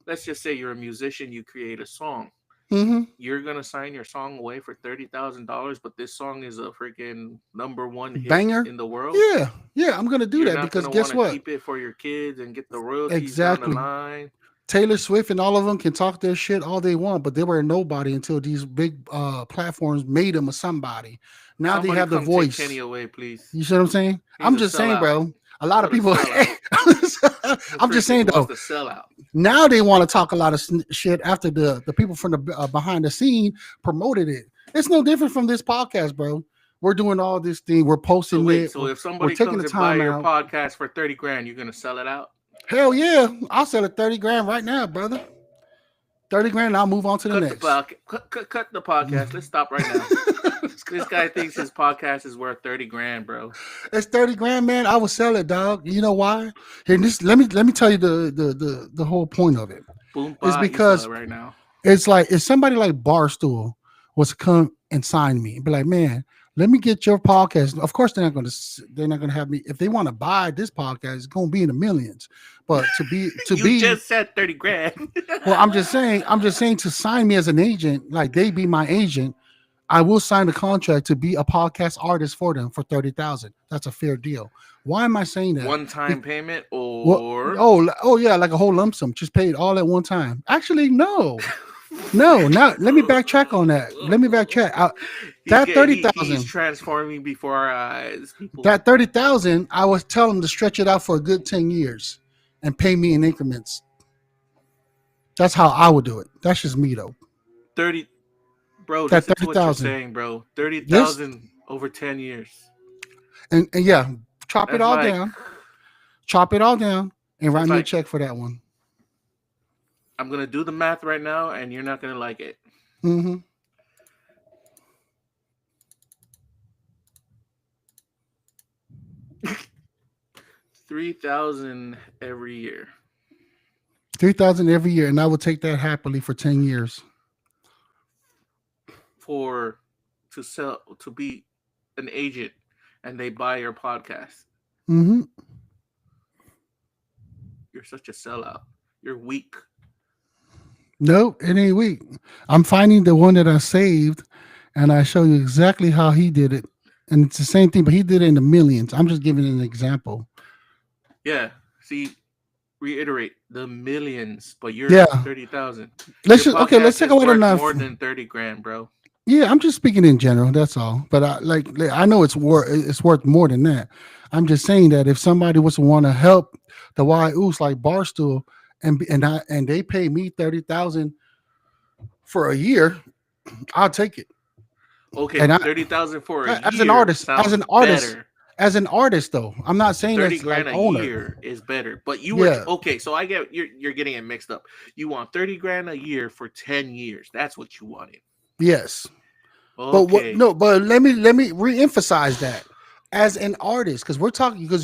Let's just say you're a musician. You create a song. Hmm. You're gonna sign your song away for $30,000, but this song is a freaking number one hit Banger. in the world. Yeah, yeah, I'm gonna do You're that not because gonna want guess to what? keep it for your kids and get the royalties down the Exactly. line. Taylor Swift and all of them can talk their shit all they want, but they were nobody until these big platforms made them a somebody. Now they Somebody have the come take Kenny voice. away, please. You see what I'm saying? He's I'm a just saying, sellout. bro. A lot of What a people. sellout. The I'm just freaking saying wants though. to sell out. Now they want to talk a lot of shit after the people from the behind the scene promoted it. It's no different from this podcast, bro. We're doing all this thing. We're So posting wait, it. so if We're somebody taking comes the and buy time your out. podcast for 30 grand, you're gonna sell it out? Hell yeah, I'll sell it 30 grand right now, brother. 30 grand, and I'll move on to the Cut the next. cut the podcast. Let's stop right now. This guy thinks his podcast is worth 30 grand, bro. It's 30 grand, man. I will sell it, dog. You know why? Here, this let me tell you the whole point of it. Boom, It's you sell it because right now. it's like if somebody like Barstool was to come and sign me and be like, man, let me get your podcast. Of course, they're not gonna have me. If they want to buy this podcast, it's gonna be in the millions. But You just said 30 grand. well, I'm just saying to sign me as an agent, like they be my agent. I will sign a contract to be a podcast artist for them for 30,000. That's a fair deal. Why am I saying that? One-time payment Well, or oh yeah, like a whole lump sum, just paid all at one time. Actually, no. Now let me backtrack on that. Let me backtrack. That he's 30,000, transforming before our eyes. People, that 30,000, I was telling them to stretch it out for a good 10 years and pay me in increments. That's how I would do it. That's just me though. 30, bro. That Listen to what you're 30,000. saying, bro. 30,000 over 10 years. And yeah, chop it That's all like down. Chop it all down and write That's me a like- check for that one. I'm gonna do the math right now, and you're not gonna like it. Mm-hmm. 3,000 every year. 3,000 every year, and I would take that happily for 10 years. To be an agent, and they buy your podcast. Mm-hmm. You're such a sellout. You're weak. Nope, it ain't weak. I'm finding the one that I saved, and I show you exactly how he did it. And it's the same thing, but he did it in the millions. I'm just giving an example. Yeah. See, reiterate the millions, but you're Yeah. 30,000. Let's Your let's podcast take is away the worth knife. more than 30 grand, bro. Yeah, I'm just speaking in general. That's all. But I know it's worth more than that. I'm just saying that if somebody was to want to help the YOs like Barstool and they pay me 30,000 for a year, I'll take it. Okay, And 30,000 for a year. as an artist, sounds better. better. As an artist, though, I'm not saying 30 that's like grand a owner. year is better. But you Yeah. were okay, so I get you're getting it mixed up. You want 30 grand a year for 10 years. That's what you wanted. Yes. Okay. But let me re-emphasize that as an artist, because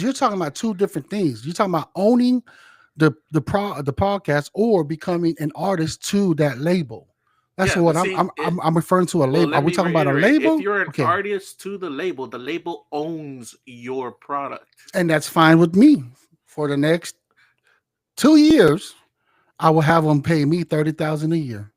you're talking about two different things. You're talking about owning the podcast or becoming an artist to that label. That's Yeah, what but see, I'm referring to a Well, label. let Are we me talking about a reiterate. label? If you're an Okay, artist to the label owns your product. and that's fine with me. For the next 2 years, I will have them pay me 30,000 a year.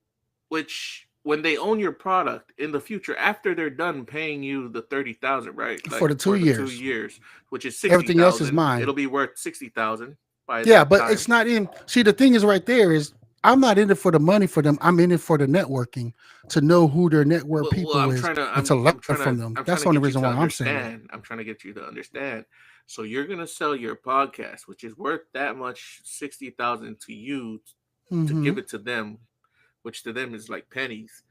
Which, when they own your product in the future, after they're done paying you the 30,000, right? For the 2 years. 2 years, which is 60,000. Everything else is mine. It'll be worth 60,000 by Yeah, that but time. it's not in. See, the thing is right there is I'm not in it for the money for them. I'm in it for the networking to know who their network people I'm is trying to, and to learn trying from to, them. I'm That's the trying to only get you reason to why I'm saying that. understand. I'm trying to get you to understand. So you're gonna sell your podcast, which is worth that much, 60,000 to you, to Mhm. give it to them, which to them is like pennies.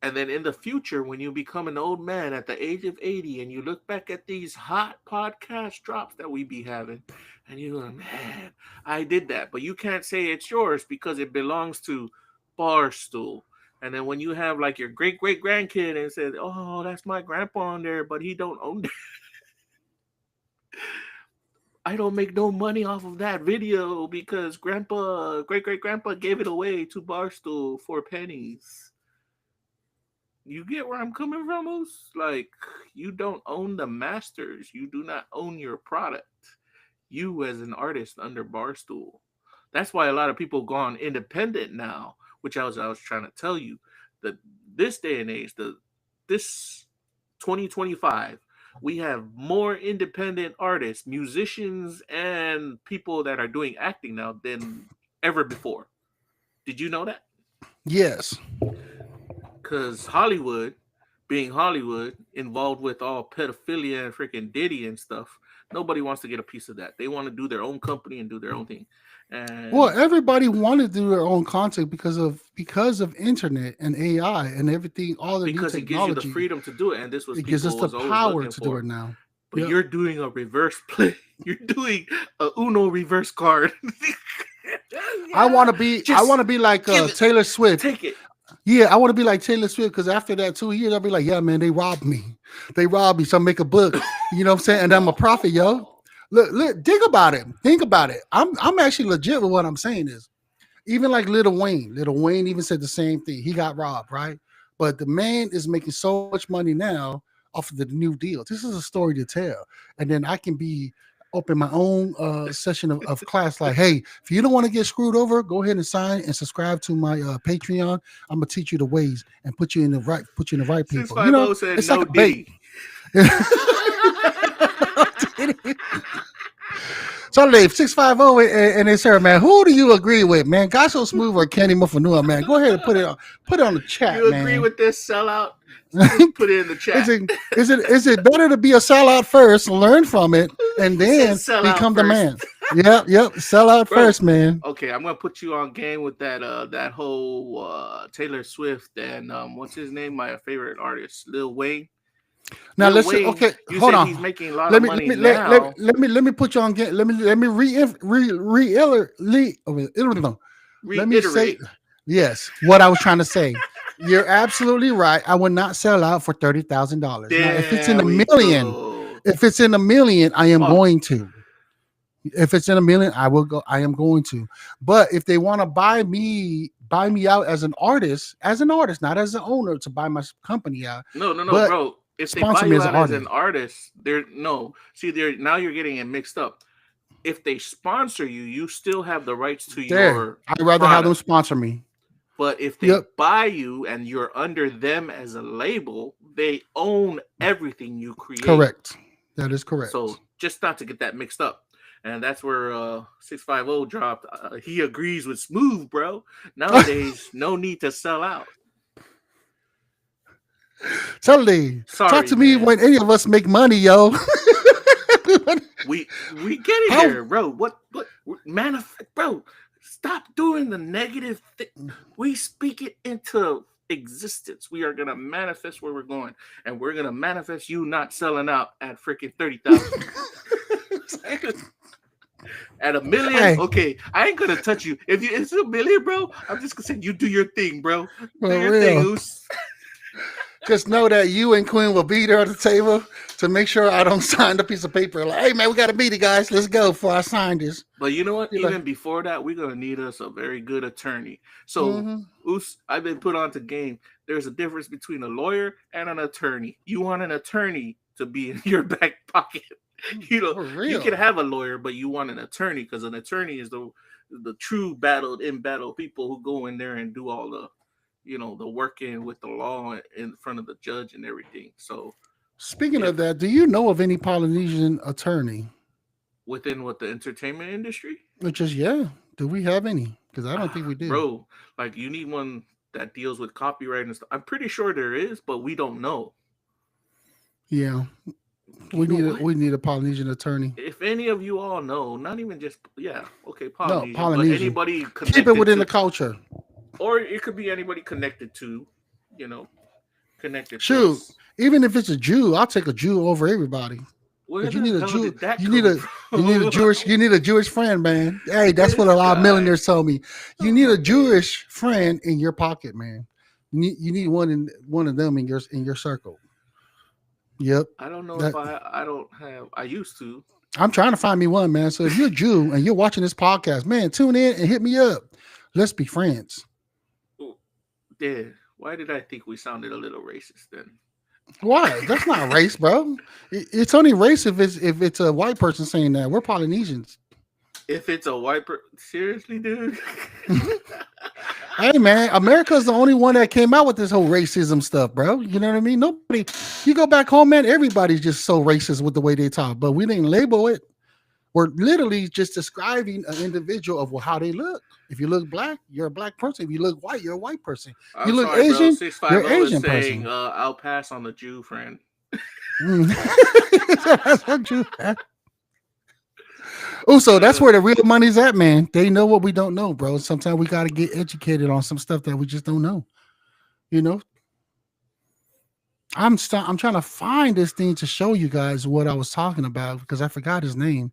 And then in the future, when you become an old man at the age of 80 and you look back at these hot podcast drops that we be having, and you're like, man, I did that. But you can't say it's yours because it belongs to Barstool. And then when you have like your great great grandkid and said, oh, that's my grandpa on there, but he don't own it. I don't make no money off of that video because great great grandpa gave it away to Barstool for pennies. You get where I'm coming from, Moose? Like, you don't own the masters. You do not own your product. You as an artist under Barstool. That's why a lot of people go on independent now, which I was trying to tell you that this day and age, this 2025, we have more independent artists, musicians, and people that are doing acting now than ever before. Did you know that? Yes. Because Hollywood, being Hollywood, involved with all pedophilia and freaking Diddy and stuff, nobody wants to get a piece of that. They want to do their own company and do their own thing. And Well, everybody wanted to do their own content because of internet and AI and everything, all the new because it gives you the technology. freedom to do it, and this was It gives us people the was always power looking to do for. it now. but Yep. you're doing a reverse play. You're doing a Uno reverse card. I want to be. I Just want to be like give it. Taylor Swift. Take it. Yeah, I want to be like Taylor Swift because after that 2 years, I'll be like, yeah, man, they robbed me. They robbed me. So I make a book. You know what I'm saying? And I'm a prophet, yo. Look, think about it. Think about it. I'm actually legit with what I'm saying is. Even like Lil Wayne. Lil Wayne even said the same thing. He got robbed, right? But the man is making so much money now off of the new deal. This is a story to tell. And then I can be open my own session of class. Like, hey, if you don't want to get screwed over, go ahead and sign and subscribe to my Patreon. I'm gonna teach you the ways and put you in the right people. You know, 650 said it's no like a bait. Diddy. So Dave, 650 and it's her, man. Who do you agree with, man? God So Smooth or Kenny Mufanua, man? Go ahead and put it on the chat, You man. agree with this sellout? Put it in the chat. Is it better to be a sellout first, learn from it, and then Sell out become the first. man? Yep. Sell out Bro. first, man. Okay, I'm gonna put you on game with that whole Taylor Swift and what's his name? My favorite artist, Lil Wayne. Now Lil let's Wayne, okay. You Hold said on. he's making a lot Let of me money let, now. let me put you on game. Let me let me say Reiterate. yes. What I was trying to say. You're absolutely right. I would not sell out for $30,000. Now, if it's in There a we million, go. if it's in a million, I am Fuck. going to. If it's in a million, I will go. I am going to. But if they want to buy me out as an artist, not as an owner to buy my company out. No, but bro. If they sponsor buy me you as out an as an artist, now you're getting it mixed up. If they sponsor you, you still have the rights to your I'd rather have them product. sponsor me. But if they Yep. buy you and you're under them as a label, they own everything you create. Correct. That is correct. So just not to get that mixed up. And that's where 650 dropped. He agrees with Smooth, bro. Nowadays, no need to sell out. Totally. Sorry, Talk to me man. when any of us make money, yo. We getting there, bro. What manifest, bro? Stop doing the negative thing. We speak it into existence. We are gonna manifest where we're going, and we're gonna manifest you not selling out at freaking 30,000. At $1 million, Hey. okay, I ain't gonna touch you. If it's $1 million, bro, I'm just gonna say you do your thing, bro. For Do your real. thing, Oos. Just know that you and Quinn will be there at the table to make sure I don't sign the piece of paper. Like, hey man, we got to meet it, guys. Let's go before I sign this. But you know what? You're Even like- before that, we're gonna need us a very good attorney. So, Mhm. Oos, I've been put onto game. There's a difference between a lawyer and an attorney. You want an attorney to be in your back pocket. You know, For you real. can have a lawyer, but you want an attorney because an attorney is the true in battle people who go in there and do all the, the working with the law in front of the judge and everything. So Speaking of that, do you know of any Polynesian attorney? within the entertainment industry, Which is do we have any? Because I don't think we do. bro, like you need one that deals with copyright and stuff. I'm pretty sure there is, but we don't know. Yeah. We need a Polynesian attorney. If any of you all know, not even just Polynesian, Polynesian. but anybody connected Keep it within to, the culture. or it could be anybody connected to, connected. to Shoot. us. Even if it's a Jew, I'll take a Jew over everybody. Where But you the need a hell Jew. did that You come need a from? you need a Jewish friend, man. Hey, that's what a lot of This guy. millionaires told me. You need a Jewish friend in your pocket, man. You need one of them in your circle. Yep. I don't know That- if I don't have. I used to. I'm trying to find me one, man. So if you're a Jew and you're watching this podcast, man, tune in and hit me up. Let's be friends. Yeah. Why did I think we sounded a little racist then? Why? That's not race, bro. It's only race if it's a white person saying that. We're Polynesians. If it's a white seriously, dude. Hey, man, America's the only one that came out with this whole racism stuff, bro. You know what I mean? Nobody. You go back home, man. Everybody's just so racist with the way they talk, but we didn't label it. We're literally just describing an individual of how they look. If you look black, you're a black person. If you look white, you're a white person. I'm You look sorry, bro. Asian, 650 you're is Asian saying, person. I'll pass on the Jew friend. That's what you. Oh, so that's where the real money's at, man. They know what we don't know, bro. Sometimes we got to get educated on some stuff that we just don't know. You know. I'm trying to find this thing to show you guys what I was talking about because I forgot his name.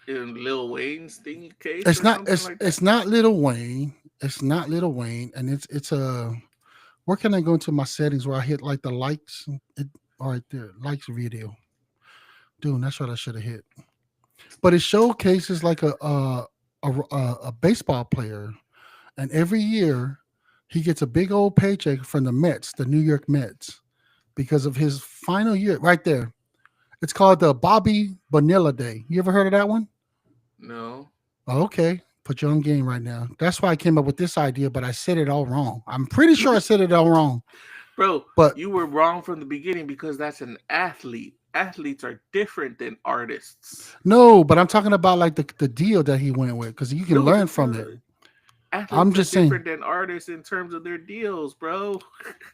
In Lil Wayne's thing case It's or not something like that. it's not Little Wayne. It's not Little Wayne, and it's a. Where can I go into my settings where I hit like the likes? It right there, likes video. Dude, that's what I should have hit. But it showcases like a baseball player, and every year he gets a big old paycheck from the Mets, the New York Mets, because of his final year. Right there, it's called the Bobby Bonilla Day. You ever heard of that one? No, Oh, okay. Put you on game right now. That's why I came up with this idea, but I said it all wrong. I'm pretty sure I said it all wrong. bro, But you were wrong from the beginning because that's an athlete. Athletes are different than artists. no, but I'm talking about like the deal that he went with because you can No, learn from it. I'm athletes are just saying. different than artists in terms of their deals, bro.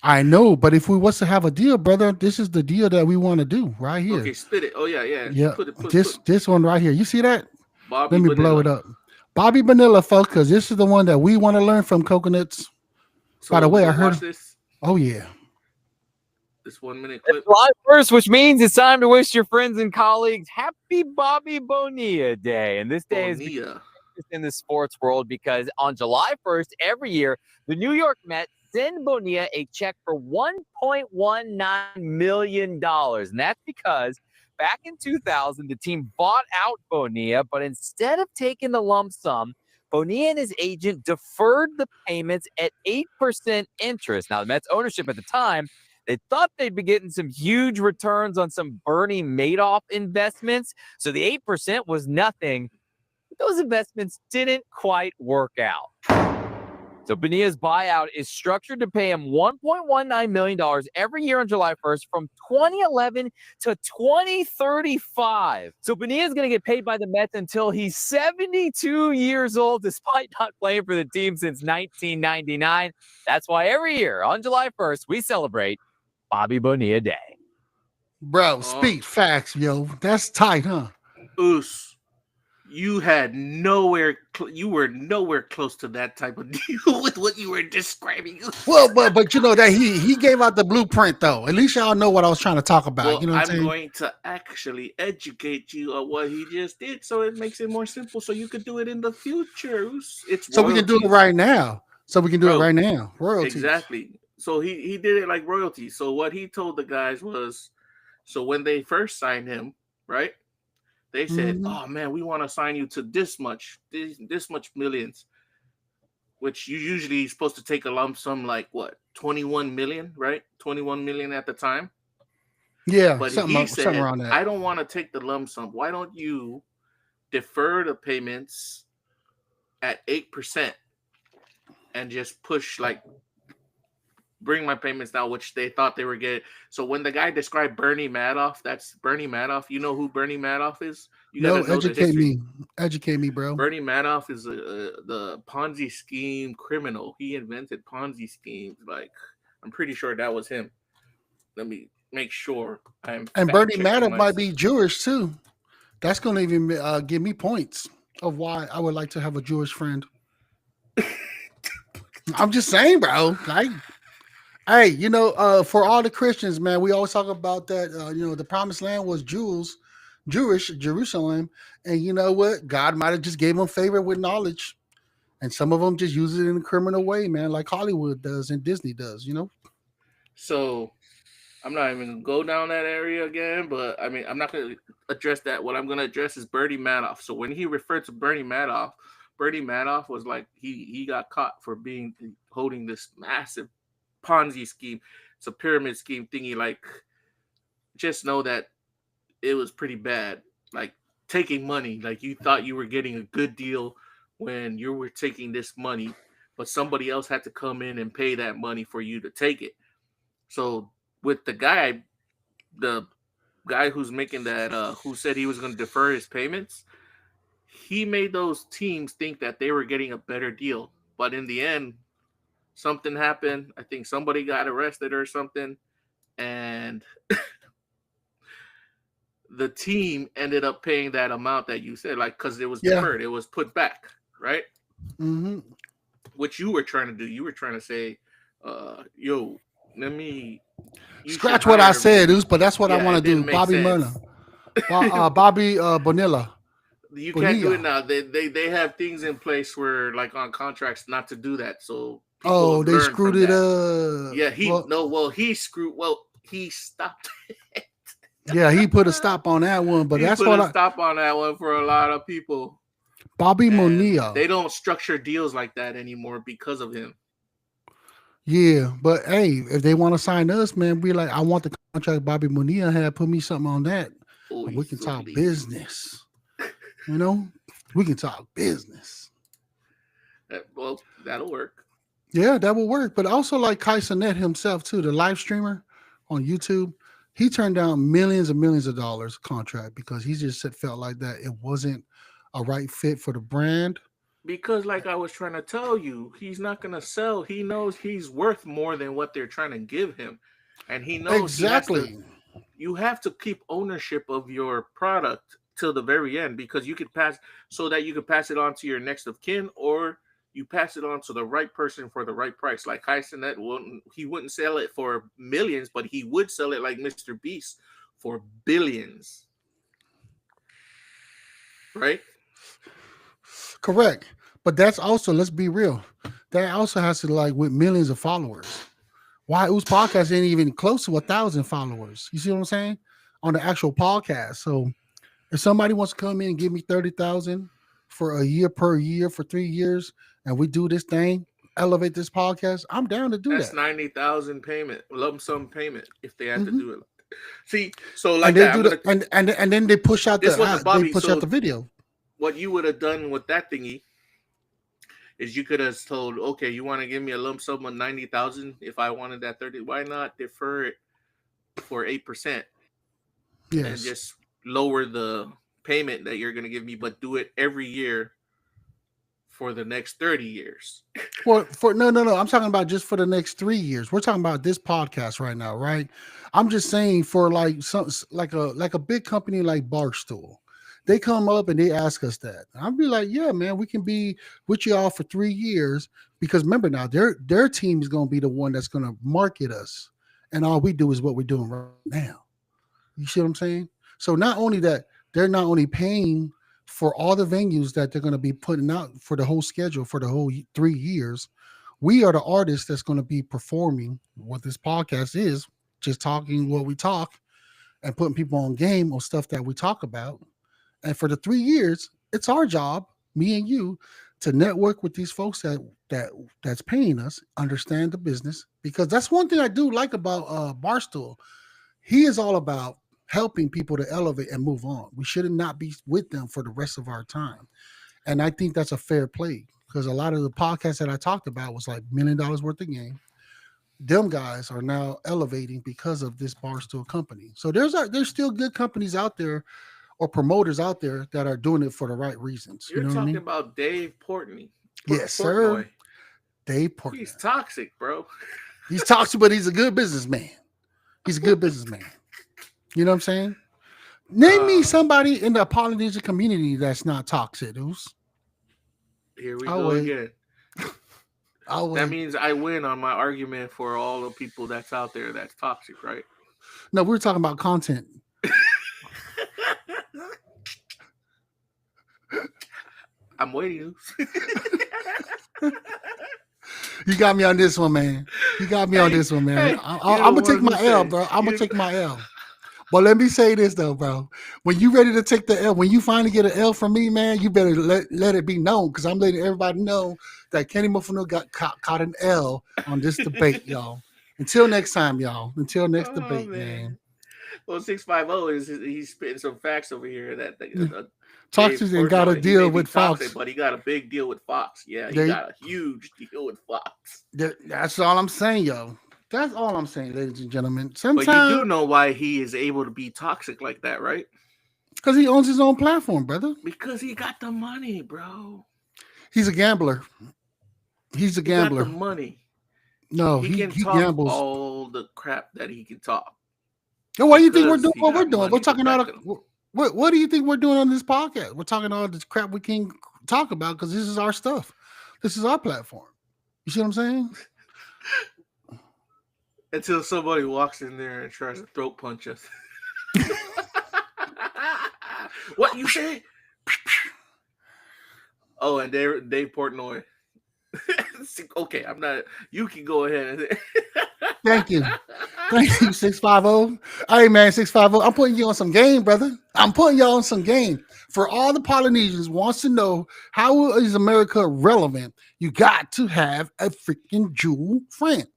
I know, but if we was to have a deal, brother, this is the deal that we want to do right Okay, here. spit it. Oh yeah, yeah. Yeah, Put it. this Put this one right here. You see that? Bobby Let me blow Vanilla. it up. Bobby Vanilla, folks, because this is the one that we want to learn from coconuts. By the So way, you I watch heard. this Oh yeah, 1 minute It's clip. July 1st, which means it's time to wish your friends and colleagues happy Bobby Bonilla Day. And this day is Bonilla. in the sports world because on July 1st, every year, the New York Mets send Bonilla a check for $1.19 million. And that's because back in 2000, the team bought out Bonilla, but instead of taking the lump sum, Bonilla and his agent deferred the payments at 8% interest. Now, the Mets ownership at the time, they thought they'd be getting some huge returns on some Bernie Madoff investments. So the 8% was nothing. Those investments didn't quite work out. So Bonilla's buyout is structured to pay him $1.19 million every year on July 1st from 2011 to 2035. So Bonilla is going to get paid by the Mets until he's 72 years old, despite not playing for the team since 1999. That's why every year on July 1st, we celebrate Bobby Bonilla Day. bro. Oh, Speak facts, yo. That's tight, huh? Oos. You had nowhere. You were nowhere close to that type of deal with what you were describing. Well, but you know that he gave out the blueprint though. At least y'all know what I was trying to talk about. Well, You know what I'm I'm saying? going to actually educate you on what he just did, so it makes it more simple, so you could do it in the future. Oos. It's So we can do it royalties, right now. So we can do it bro. right now. Royalties. Exactly. So he did it like royalties. So what he told the guys was, so when they first signed him, right? They said, Hmm. "Oh man, we want to sign you to this much millions," which you usually supposed to take a lump sum like what 21 million, right? 21 million at the time. Yeah, But he something said, around that. "I don't want to take the lump sum. Why don't you defer the payments at 8% and just push like bring my payments down," which they thought they were getting. So when the guy described Bernie Madoff, that's Bernie Madoff. You know who Bernie Madoff is? You got No, to know the history. educate me, bro. Bernie Madoff is the Ponzi scheme criminal. He invented Ponzi schemes. Like, I'm pretty sure that was him. Let me make sure I'm And fact Bernie checking Madoff might myself. be Jewish too. That's going to even give me points of why I would like to have a Jewish friend. I'm just saying, bro. Like, hey, for all the Christians, man, we always talk about that. The promised land was Jewish Jerusalem, and you know what? God might have just gave them favor with knowledge, and some of them just use it in a criminal way, man, like Hollywood does and Disney does. So I'm not even gonna go down that area again, but I mean, I'm not gonna address that. What I'm gonna address is Bernie Madoff. So when he referred to Bernie Madoff was like he got caught for being holding this massive Ponzi scheme. It's a pyramid scheme thingy. Like, just know that it was pretty bad. Like taking money, like you thought you were getting a good deal when you were taking this money, but somebody else had to come in and pay that money for you to take it. So with the guy who's making that, who said he was going to defer his payments, he made those teams think that they were getting a better deal. But in the end, something happened. I think somebody got arrested or something, and the team ended up paying that amount that you said, like, because it was Yeah. deferred, it was put back, right? Hmm. What you were trying to do, you were trying to say, yo, let me. You Scratch should what I hire- said, Deuce, but that's what I Yeah, want it to do. didn't make Bobby sense. Murna. Bobby Bonilla. You can't do it Bonilla. now. They have things in place where, like on contracts, not to do that. So people Oh, have they learned screwed from it that. up. Yeah, he stopped. Yeah, he put a stop on that one, but He that's put what a stop on that one for a lot of people. Bobby And Bonilla. they don't structure deals like that anymore because of him. Yeah, but hey, if they want to sign us, man, be like, I want the contract Bobby Bonilla had. Put me something on that. Oh, We can talk easily. business. You know, we can talk business. Well, that'll work. Yeah, that will work. But also like Kai Cenat himself too, the live streamer on YouTube, he turned down millions and millions of dollars contract because he just felt like that it wasn't a right fit for the brand. Because, like I was trying to tell you, he's not going to sell. He knows he's worth more than what they're trying to give him. And he knows Exactly. you have to keep ownership of your product till the very end, because you could pass so that you could pass it on to your next of kin, or you pass it on to the right person for the right price. Like Hysonet, he wouldn't sell it for millions, but he would sell it like Mr. Beast for billions. Right? Correct. But that's also, let's be real, that also has to like with millions of followers. Why Ooze Podcast ain't even close to 1,000 followers? You see what I'm saying? On the actual podcast. So if somebody wants to come in and give me 30,000 for a year per year for 3 years, and we do this thing, elevate this podcast, I'm down to do That's that. 90,000 payment, lump sum payment, if they have to Mhm. do it. See, so like And they that, do and then they push out This wasn't Bobby, they push so- out the video. what you would have done with that thingy is you could have told, okay, you want to give me a lump sum of 90,000 if I wanted that 30. Why not defer it for 8% and Yes. just lower the payment that you're going to give me, but do it every year for the next 30 years. For no. I'm talking about just for the next 3 years. We're talking about this podcast right now, right? I'm just saying for like some like a big company like Barstool. They come up and they ask us that. I'll be like, yeah, man, we can be with y'all for 3 years because remember now their team is going to be the one that's going to market us, and all we do is what we're doing right now. You see what I'm saying? So not only that, they're not only paying for all the venues that they're going to be putting out for the whole schedule for the whole 3 years. We are the artists that's going to be performing what this podcast is, just talking what we talk and putting people on game on stuff that we talk about. And for the 3 years, it's our job, me and you, to network with these folks that's paying us, understand the business. Because that's one thing I do like about Barstool. He is all about helping people to elevate and move on. We should not be with them for the rest of our time. And I think that's a fair play because a lot of the podcasts that I talked about was like $1 million worth of game. Them guys are now elevating because of this Barstool company. So there's still good companies out there or promoters out there that are doing it for the right reasons. You're You know what I talking mean? about Dave Portnoy. Yes, sir. Portnoy. Dave Portnoy. He's toxic, bro. He's toxic, but he's a good businessman. He's a good businessman. You know what I'm saying? Name me somebody in the Polynesian community that's not toxic, dudes. Here we I'll go wait. again. That That means I win on my argument for all the people that's out there that's toxic, right? no, we're talking about content. I'm waiting. You got me on this one, man. You got me on this one, man. hey, I'm you're gonna the take one my who L, said- bro. I'm gonna you- take my L. But let me say this though, bro. When you ready to take the L, when you finally get an L from me, man, you better let it be known because I'm letting everybody know that Kenny Mufano got caught an L on this debate, y'all. Until next time, y'all. Until next Oh, debate, man. Well, 650 is he's spitting some facts over here that Toxic and got a He deal may be with toxic, Fox. but he got a big deal with Fox. Yeah, he They- got a huge deal with Fox. That's all I'm saying, yo. That's all I'm saying, ladies and gentlemen. But Sometimes you do know why he is able to be toxic like that, right? because he owns his own platform, brother. Because he got the money, bro. He's a gambler. He's a He gambler. got the money. No, He he can talk gambles. all the crap that he can talk. And what do you think we're because doing? he What we're got doing? money We're to talking all back the, him. what do you think we're doing on this podcast? We're talking all this crap we can talk about because this is our stuff. This is our platform. You see what I'm saying? Until somebody walks in there and tries to throat punch us. What you say? Oh, and Dave Portnoy. Okay, I'm not. You can go ahead. Thank you. Thank you, 650. Hey, man, 650. I'm putting you on some game, brother. I'm putting y'all on some game. For all the Polynesians wants to know how is America relevant, you got to have a freaking Jew friend.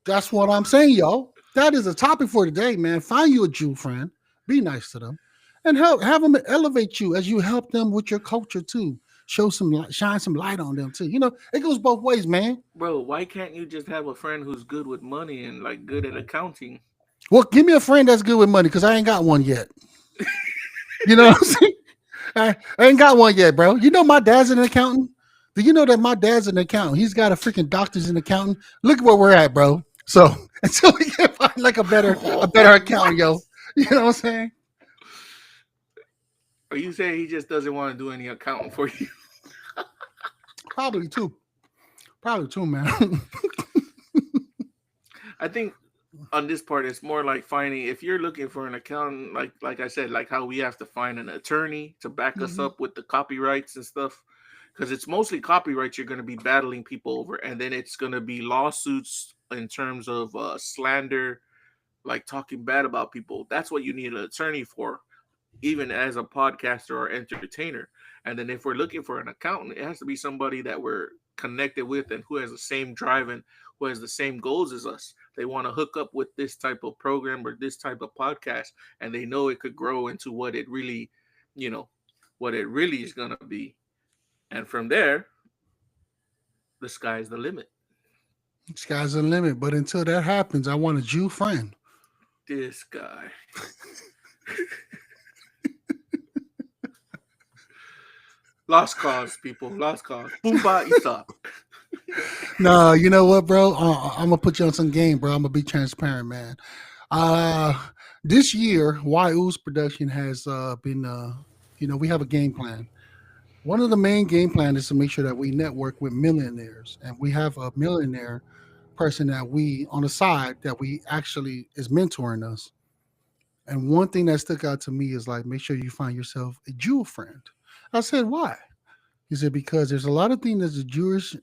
That's what I'm saying, y'all. That is a topic for today, man. Find you a Jew friend. Be nice to them. And have them elevate you as you help them with your culture too. Show some light, shine some light on them too. You know, it goes both ways, man. Bro, why can't you just have a friend who's good with money and like good at accounting? Well, give me a friend that's good with money because I ain't got one yet. You know what I'm saying? I ain't got one yet, bro. You know my dad's an accountant. Do you know that my dad's an accountant? He's got a freaking doctor's in accounting. Look at where we're at, bro. So until we can find like a better accountant, yo. You know what I'm saying? Are you saying he just doesn't want to do any accounting for you? Probably two. Man. I think on this part, it's more like finding, if you're looking for an accountant, like I said, like how we have to find an attorney to back us up with the copyrights and stuff, because it's mostly copyrights you're going to be battling people over, and then it's going to be lawsuits in terms of slander, like talking bad about people. That's what you need an attorney for, even as a podcaster or entertainer. And then if we're looking for an accountant, it has to be somebody that we're connected with and who has the same drive and who has the same goals as us. They want to hook up with this type of program or this type of podcast, and they know it could grow into what it really, what it really is going to be. And from there, the sky's the limit. Sky's the limit. But until that happens, I want a Jew friend. This guy. Lost cause, people. Lost cause. Boomba Isa. No, you know what, bro? I'm gonna put you on some game, bro. I'm gonna be transparent, man. This year, YOO's production has been, we have a game plan. One of the main game plan is to make sure that we network with millionaires, and we have a millionaire person that we on the side that we actually is mentoring us. And one thing that stuck out to me is like, make sure you find yourself a Jew friend. I said, why? He said, because there's a lot of things that the Jewish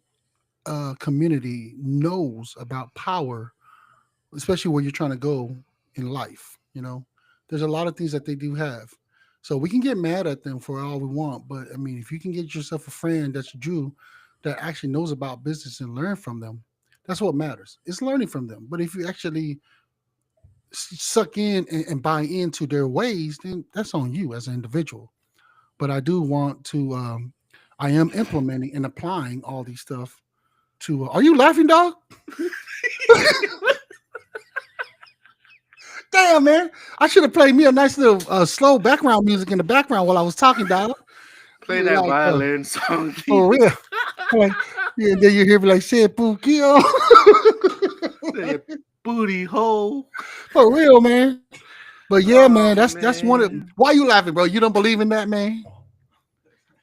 community knows about power, especially where you're trying to go in life. There's a lot of things that they do have. So we can get mad at them for all we want, but I mean, if you can get yourself a friend that's a Jew that actually knows about business and learn from them, that's what matters. It's learning from them. But if you actually suck in and buy into their ways, then that's on you as an individual. But I do want to. I am implementing and applying all these stuff to. Are you laughing, dog? Damn, man! I should have played me a nice little slow background music in the background while I was talking, dog. Play that violin song. For real. Like, yeah, then you hear me like, "Say Pukio." Booty hole. For real, man. But yeah, man, that's one of. Why you laughing, bro? You don't believe in that, man?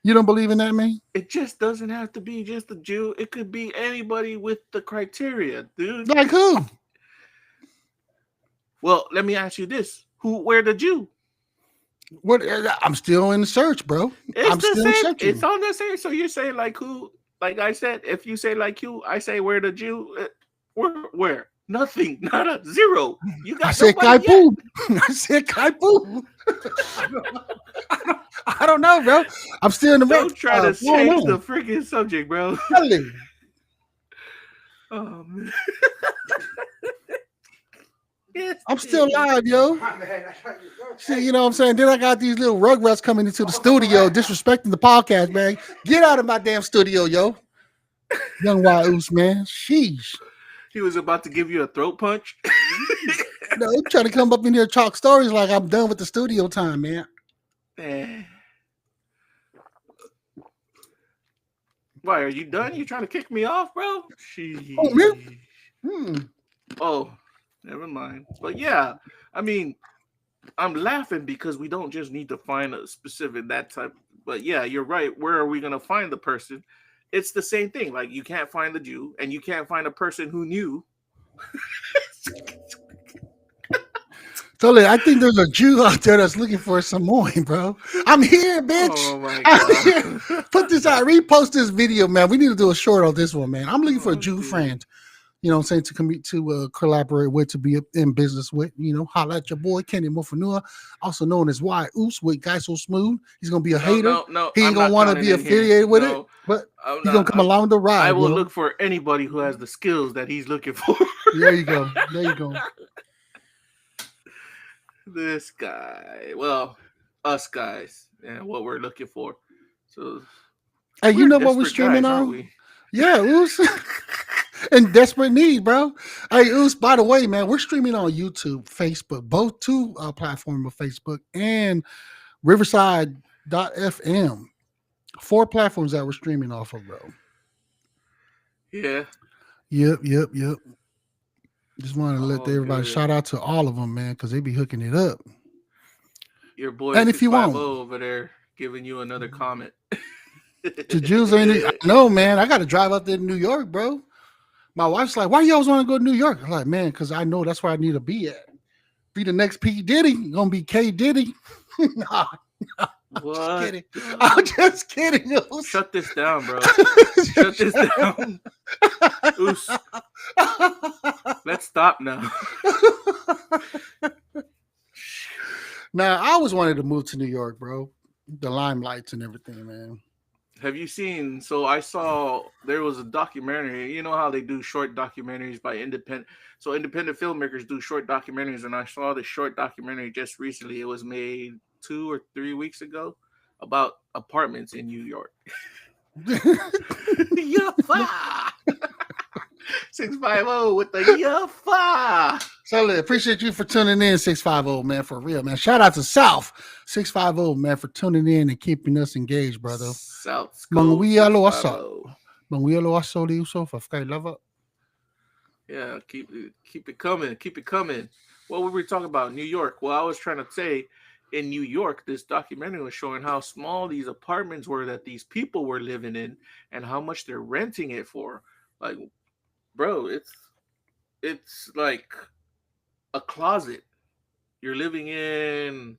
You don't believe in that, man? It just doesn't have to be just a Jew. It could be anybody with the criteria, dude. Like who? Well, let me ask you this: where the Jew? What? I'm still in the search, bro. I'm still searching. It's on the same. So you're saying like who? Like I said, if you say like you, I say where the Jew. Where? Nothing. Not a zero. You got. I said Kaipu. I said Kaipu. I don't know, bro. I'm still in the. Don't try to change the freaking subject, bro. Really? Oh man. I'm still live, yo. See, you know what I'm saying? Then I got these little rugrats coming into the studio disrespecting the podcast, man. Get out of my damn studio, yo. Young Wyoos, man. Sheesh. He was about to give you a throat punch. No, he's trying to come up in here and talk stories like I'm done with the studio time, man. Why, are you done? You trying to kick me off, bro? Oh, man. Oh, never mind. But yeah, I mean, I'm laughing because we don't just need to find a specific that type. But yeah, you're right. Where are we going to find the person? It's the same thing. Like, you can't find the Jew and you can't find a person who knew. So I think there's a Jew out there that's looking for Samoan, bro. I'm here, bitch. Oh my I'm here. god. Put this out. Repost this video, man. We need to do a short on this one, man. I'm looking for a Oh, Jew dude. friend. You know what I'm saying? To collaborate with, to be in business with. You know, holla at your boy, Kenny Mofanua, also known as Y Oos with Guy So Smooth. He's going to be a hater. No, He ain't I'm going to not want to counting be in here. affiliated with it, No, but I'm he's going not. to come along the ride. I will yo. look for anybody who has the skills that he's looking for. There you go. There you go. This guy. Well, us guys, and what we're looking for. So, Hey, you we're know what we're desperate streaming guys, aren't on? we? Yeah, Oos. In desperate need, bro. Hey, Oos, by the way, man, we're streaming on YouTube, Facebook, both two platforms of Facebook and Riverside.fm. 4 platforms that we're streaming off of, bro. Yeah. Yep. Just wanted to let Oh, everybody good. shout out to all of them, man, because they be hooking it up. Your boy And if you 650 want. over there giving you another comment. To Jews ain't it? I know, man. I got to drive up there to New York, bro. My wife's like, why you always want to go to New York? I'm like, man, because I know that's where I need to be at. Be the next P. Diddy. Gonna be K. Diddy. Nah, What? kidding. I'm just kidding. Oos. Shut this down, bro. Shut this down. Oos, let's stop now. Now, I always wanted to move to New York, bro. The limelights and everything, man. Have you seen? So I saw there was a documentary. You know how they do short documentaries by independent. So independent filmmakers do short documentaries, and I saw the short documentary just recently. It was made 2 or 3 weeks ago about apartments in New York. Yuffa! 650 with the yuffa. So, appreciate you for tuning in, 650, man, for real, man. Shout out to South 650, man, for tuning in and keeping us engaged, brother. South Manguialo School 650. Manguialo Asoli Usofa, Sky Lover. Yeah, keep it coming. Keep it coming. What were we talking about? New York. Well, I was trying to say in New York, this documentary was showing how small these apartments were that these people were living in and how much they're renting it for. Like, bro, it's like a closet. You're living in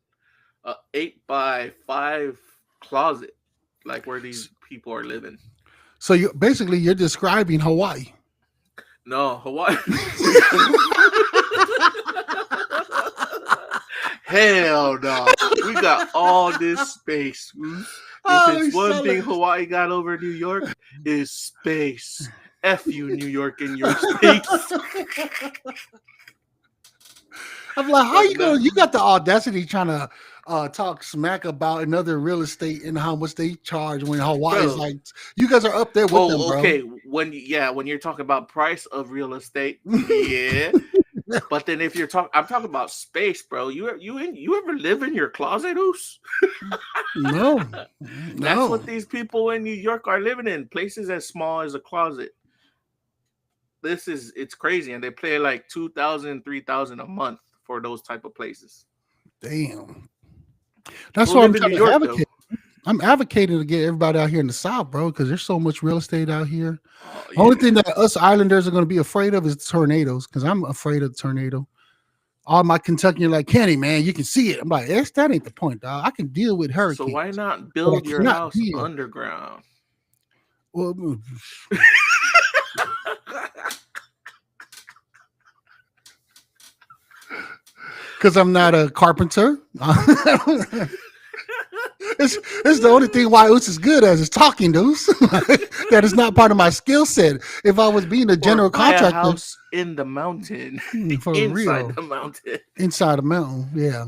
a 8x5 closet, like where these people are living. So, you're describing Hawaii. No, Hawaii. Hell no. We got all this space. If it's one thing Hawaii got over New York, is space. F you, New York, and your space. I'm like, how you going? You got the audacity trying to talk smack about another real estate and how much they charge when Hawaii's Bro. like, you guys are up there with them, bro. Okay. When you're talking about price of real estate, yeah. But then if I'm talking about space, bro. You ever live in your closet, Oos? No. That's what these people in New York are living in. Places as small as a closet. It's crazy, and they pay like $2,000, $3,000 a month for those type of places. Damn. That's Who what I'm live in trying New to York, advocate. I'm advocating to get everybody out here in the South, bro, because there's so much real estate out here. Oh, Only thing that us Islanders are going to be afraid of is tornadoes, because I'm afraid of the tornado. All my Kentuckians like, Kenny, man, you can see it. I'm like, that ain't the point, dog. I can deal with hurricanes. So why not build your cannot house deal. underground? Well, because I'm not a carpenter. It's the only thing why Oos is good as is talking, Oos. That is not part of my skill set. If I was being a general Or buy a contractor, house in the mountain, for inside real, the mountain. inside a mountain, yeah.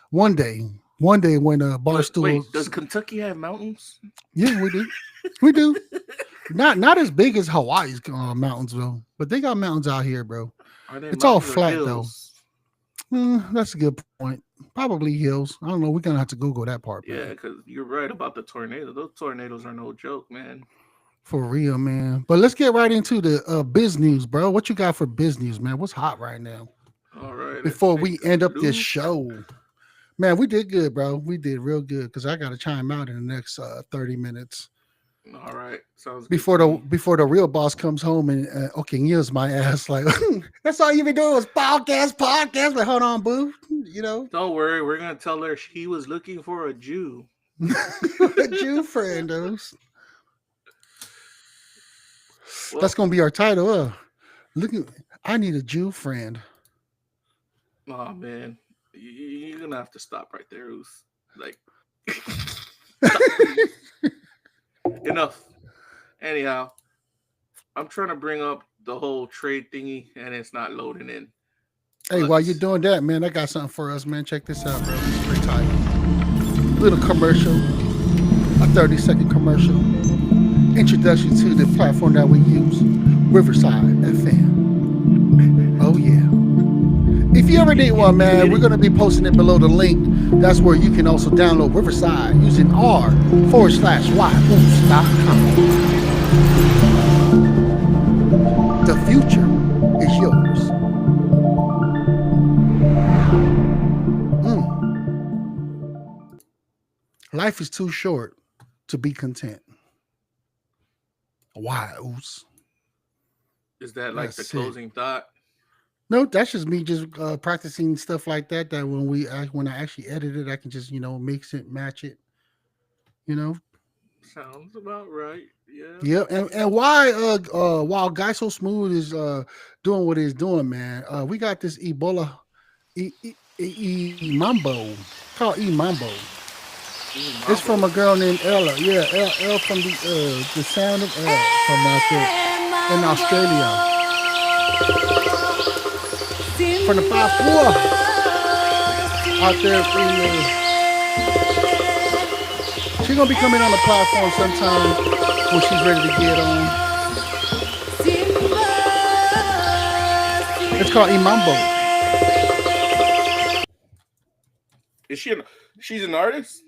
One day when Barstool. Wait, does Kentucky have mountains? Yeah, we do. Not as big as Hawaii's mountains though, but they got mountains out here, bro. Are they It's all mountains or flat, though. hills? That's a good point. Probably hills. I don't know. We're gonna have to Google that part. Yeah, Man. because you're right about the tornado. Those tornadoes are no joke, man. For real, man. But let's get right into the biz news, bro. What you got for biz news, man? What's hot right now? All right. Before we end up this loop. show, man, we did good, bro. We did real good because I got to chime out in the next 30 minutes. All right, sounds good before to the me. before the real boss comes home and okay, here's my ass. Like that's all you been doing was podcast. Like, hold on, boo. You know, Don't worry, we're gonna tell her he was looking for a Jew. a Jew friend, those. That's Well, gonna be our title. Look, I need a Jew friend. oh man, you're gonna have to stop right there, Ruth. Like, enough. Anyhow, I'm trying to bring up the whole trade thingy, and it's not loading in. Hey, while you're doing that, man, I got something for us, man. Check this out, bro. It's pretty tight. Little commercial, a 30-second commercial. Introduction to the platform that we use, Riverside FM. Oh yeah. If you ever need one, man, we're gonna be posting it below the link. That's where you can also download Riverside using r/y.com. The future is yours. Life is too short to be content. Why, Oos? Is that like That's the it. closing thought? No, that's just me just practicing stuff like that. That when I actually edit it, I can just mix it, match it. You know. Sounds about right. Yeah. Yeah, and why while Guy So Smooth is doing what he's doing, man, we got this Ebola Mambo called Mambo. It's from a girl named Ella. Yeah, Elle from the sound of Elle from out there in Australia. From the 5-4 out there she's gonna be coming on the platform sometime when she's ready to get on. It's called Imambo. Is she's an artist?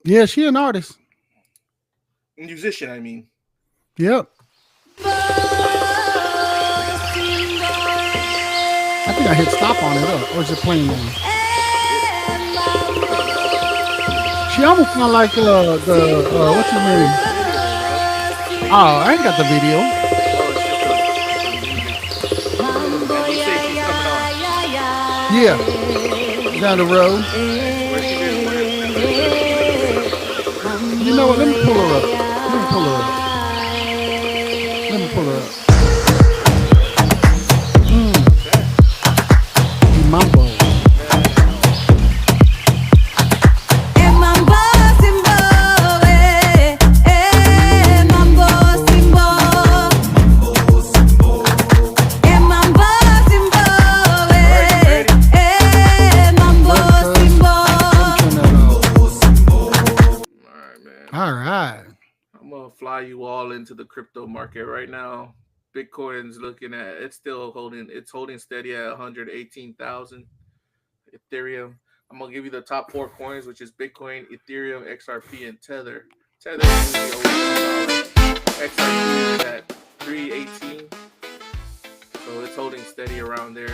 Yeah, she an artist. Musician, I mean. Yep. I think I hit stop on it, or is it playing on? She almost sound like the what's her name? Oh, I ain't got the video. Yeah, down the road. You know what? Let me pull her up. Mambo. All right. I'm gonna fly you all into the crypto market right now. Bitcoin's looking at it's holding steady at 118,000. Ethereum. I'm gonna give you the top 4 coins, which is Bitcoin, Ethereum, XRP, and Tether. Tether is usually over $1. XRP is at 318. So it's holding steady around there.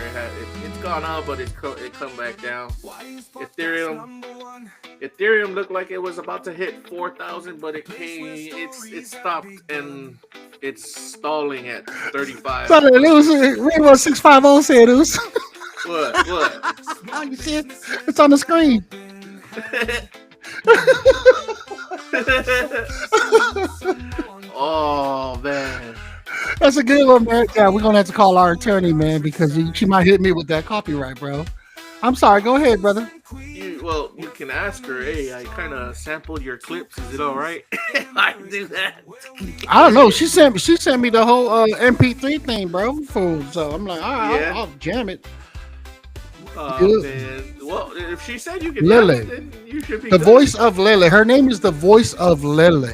It's gone up, but it come back down. Ethereum looked like it was about to hit 4,000, but it stopped and it's stalling at 35. So it was Rainbow 650 said it was. What? Oh, you see it? It's on the screen. Oh man. That's a good one, man. Yeah, we're gonna have to call our attorney, man, because she might hit me with that copyright, bro. I'm sorry. Go ahead, brother. You can ask her. Hey, I kind of sampled your clips. Is it all right? I do that. I don't know. She sent me the whole MP3 thing, bro. So I'm like, all right, Yeah. I'll jam it. Oh man. Well, if she said you can Lily. have it, then you should be The good. voice of Lily. Her name is the voice of Lily.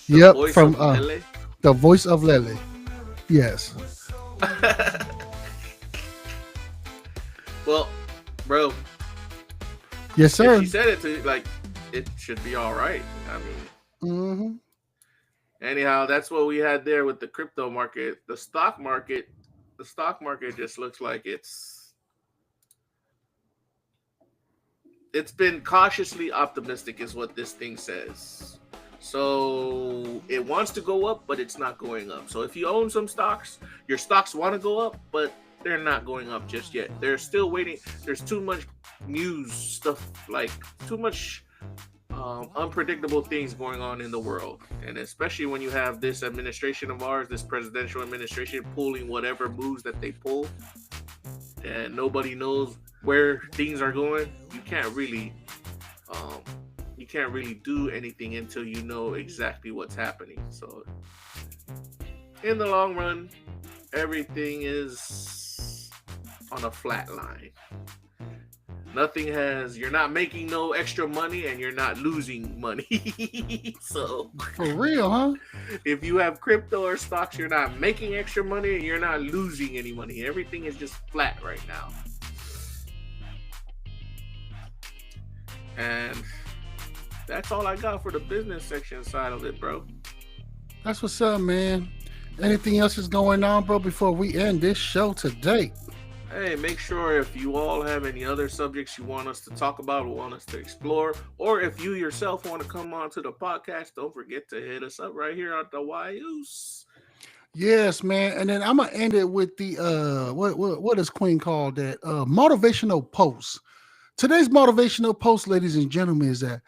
Yep, Voice from of Lily? the voice of Lily. Yes. Well, bro, Yes, sir. if she said it to you, like, it should be all right. I mean, anyhow, that's what we had there with the crypto market. The stock market just looks like it's been cautiously optimistic, is what this thing says. So it wants to go up, but it's not going up. So if you own some stocks, your stocks want to go up, but they're not going up just yet. They're still waiting. There's too much news stuff, like too much unpredictable things going on in the world. And especially when you have this administration of ours, this presidential administration pulling whatever moves that they pull, and nobody knows where things are going, you can't really do anything until you know exactly what's happening. So in the long run, everything is on a flat line. You're not making no extra money and you're not losing money. So For real, huh? if you have crypto or stocks, you're not making extra money and you're not losing any money. Everything is just flat right now. And that's all I got for the business section side of it, bro. That's what's up, man. Anything else is going on, bro, before we end this show today? Hey, make sure if you all have any other subjects you want us to talk about or want us to explore, or if you yourself want to come on to the podcast, don't forget to hit us up right here at the YUs. Yes, man. And then I'm gonna end it with the what is Queen called that? Motivational post. Today's motivational post, ladies and gentlemen, is that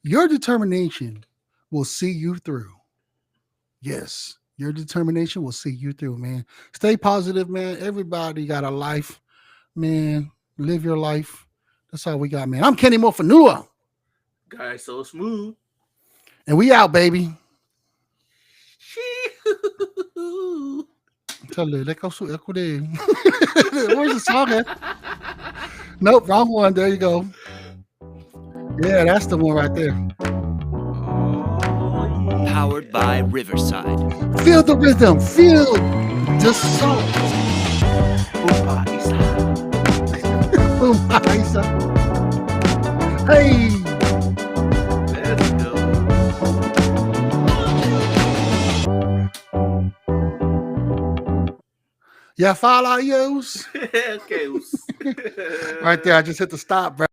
your determination will see you through. Yes, your determination will see you through, man. Stay positive, man. Everybody got a life, man. Live your life. That's all we got, man. I'm Kenny Mofanua, Guys, so smooth. and we out, baby. Tell her, let go so echo there. Where's the song at? Nope, wrong one. There you go. Yeah, that's the one right there. Powered by Riverside. Feel the rhythm. Feel the soul. Boom, Isa. Hey. Let's go. Yeah, follow yous. Okay. Right there. I just hit the stop, bro.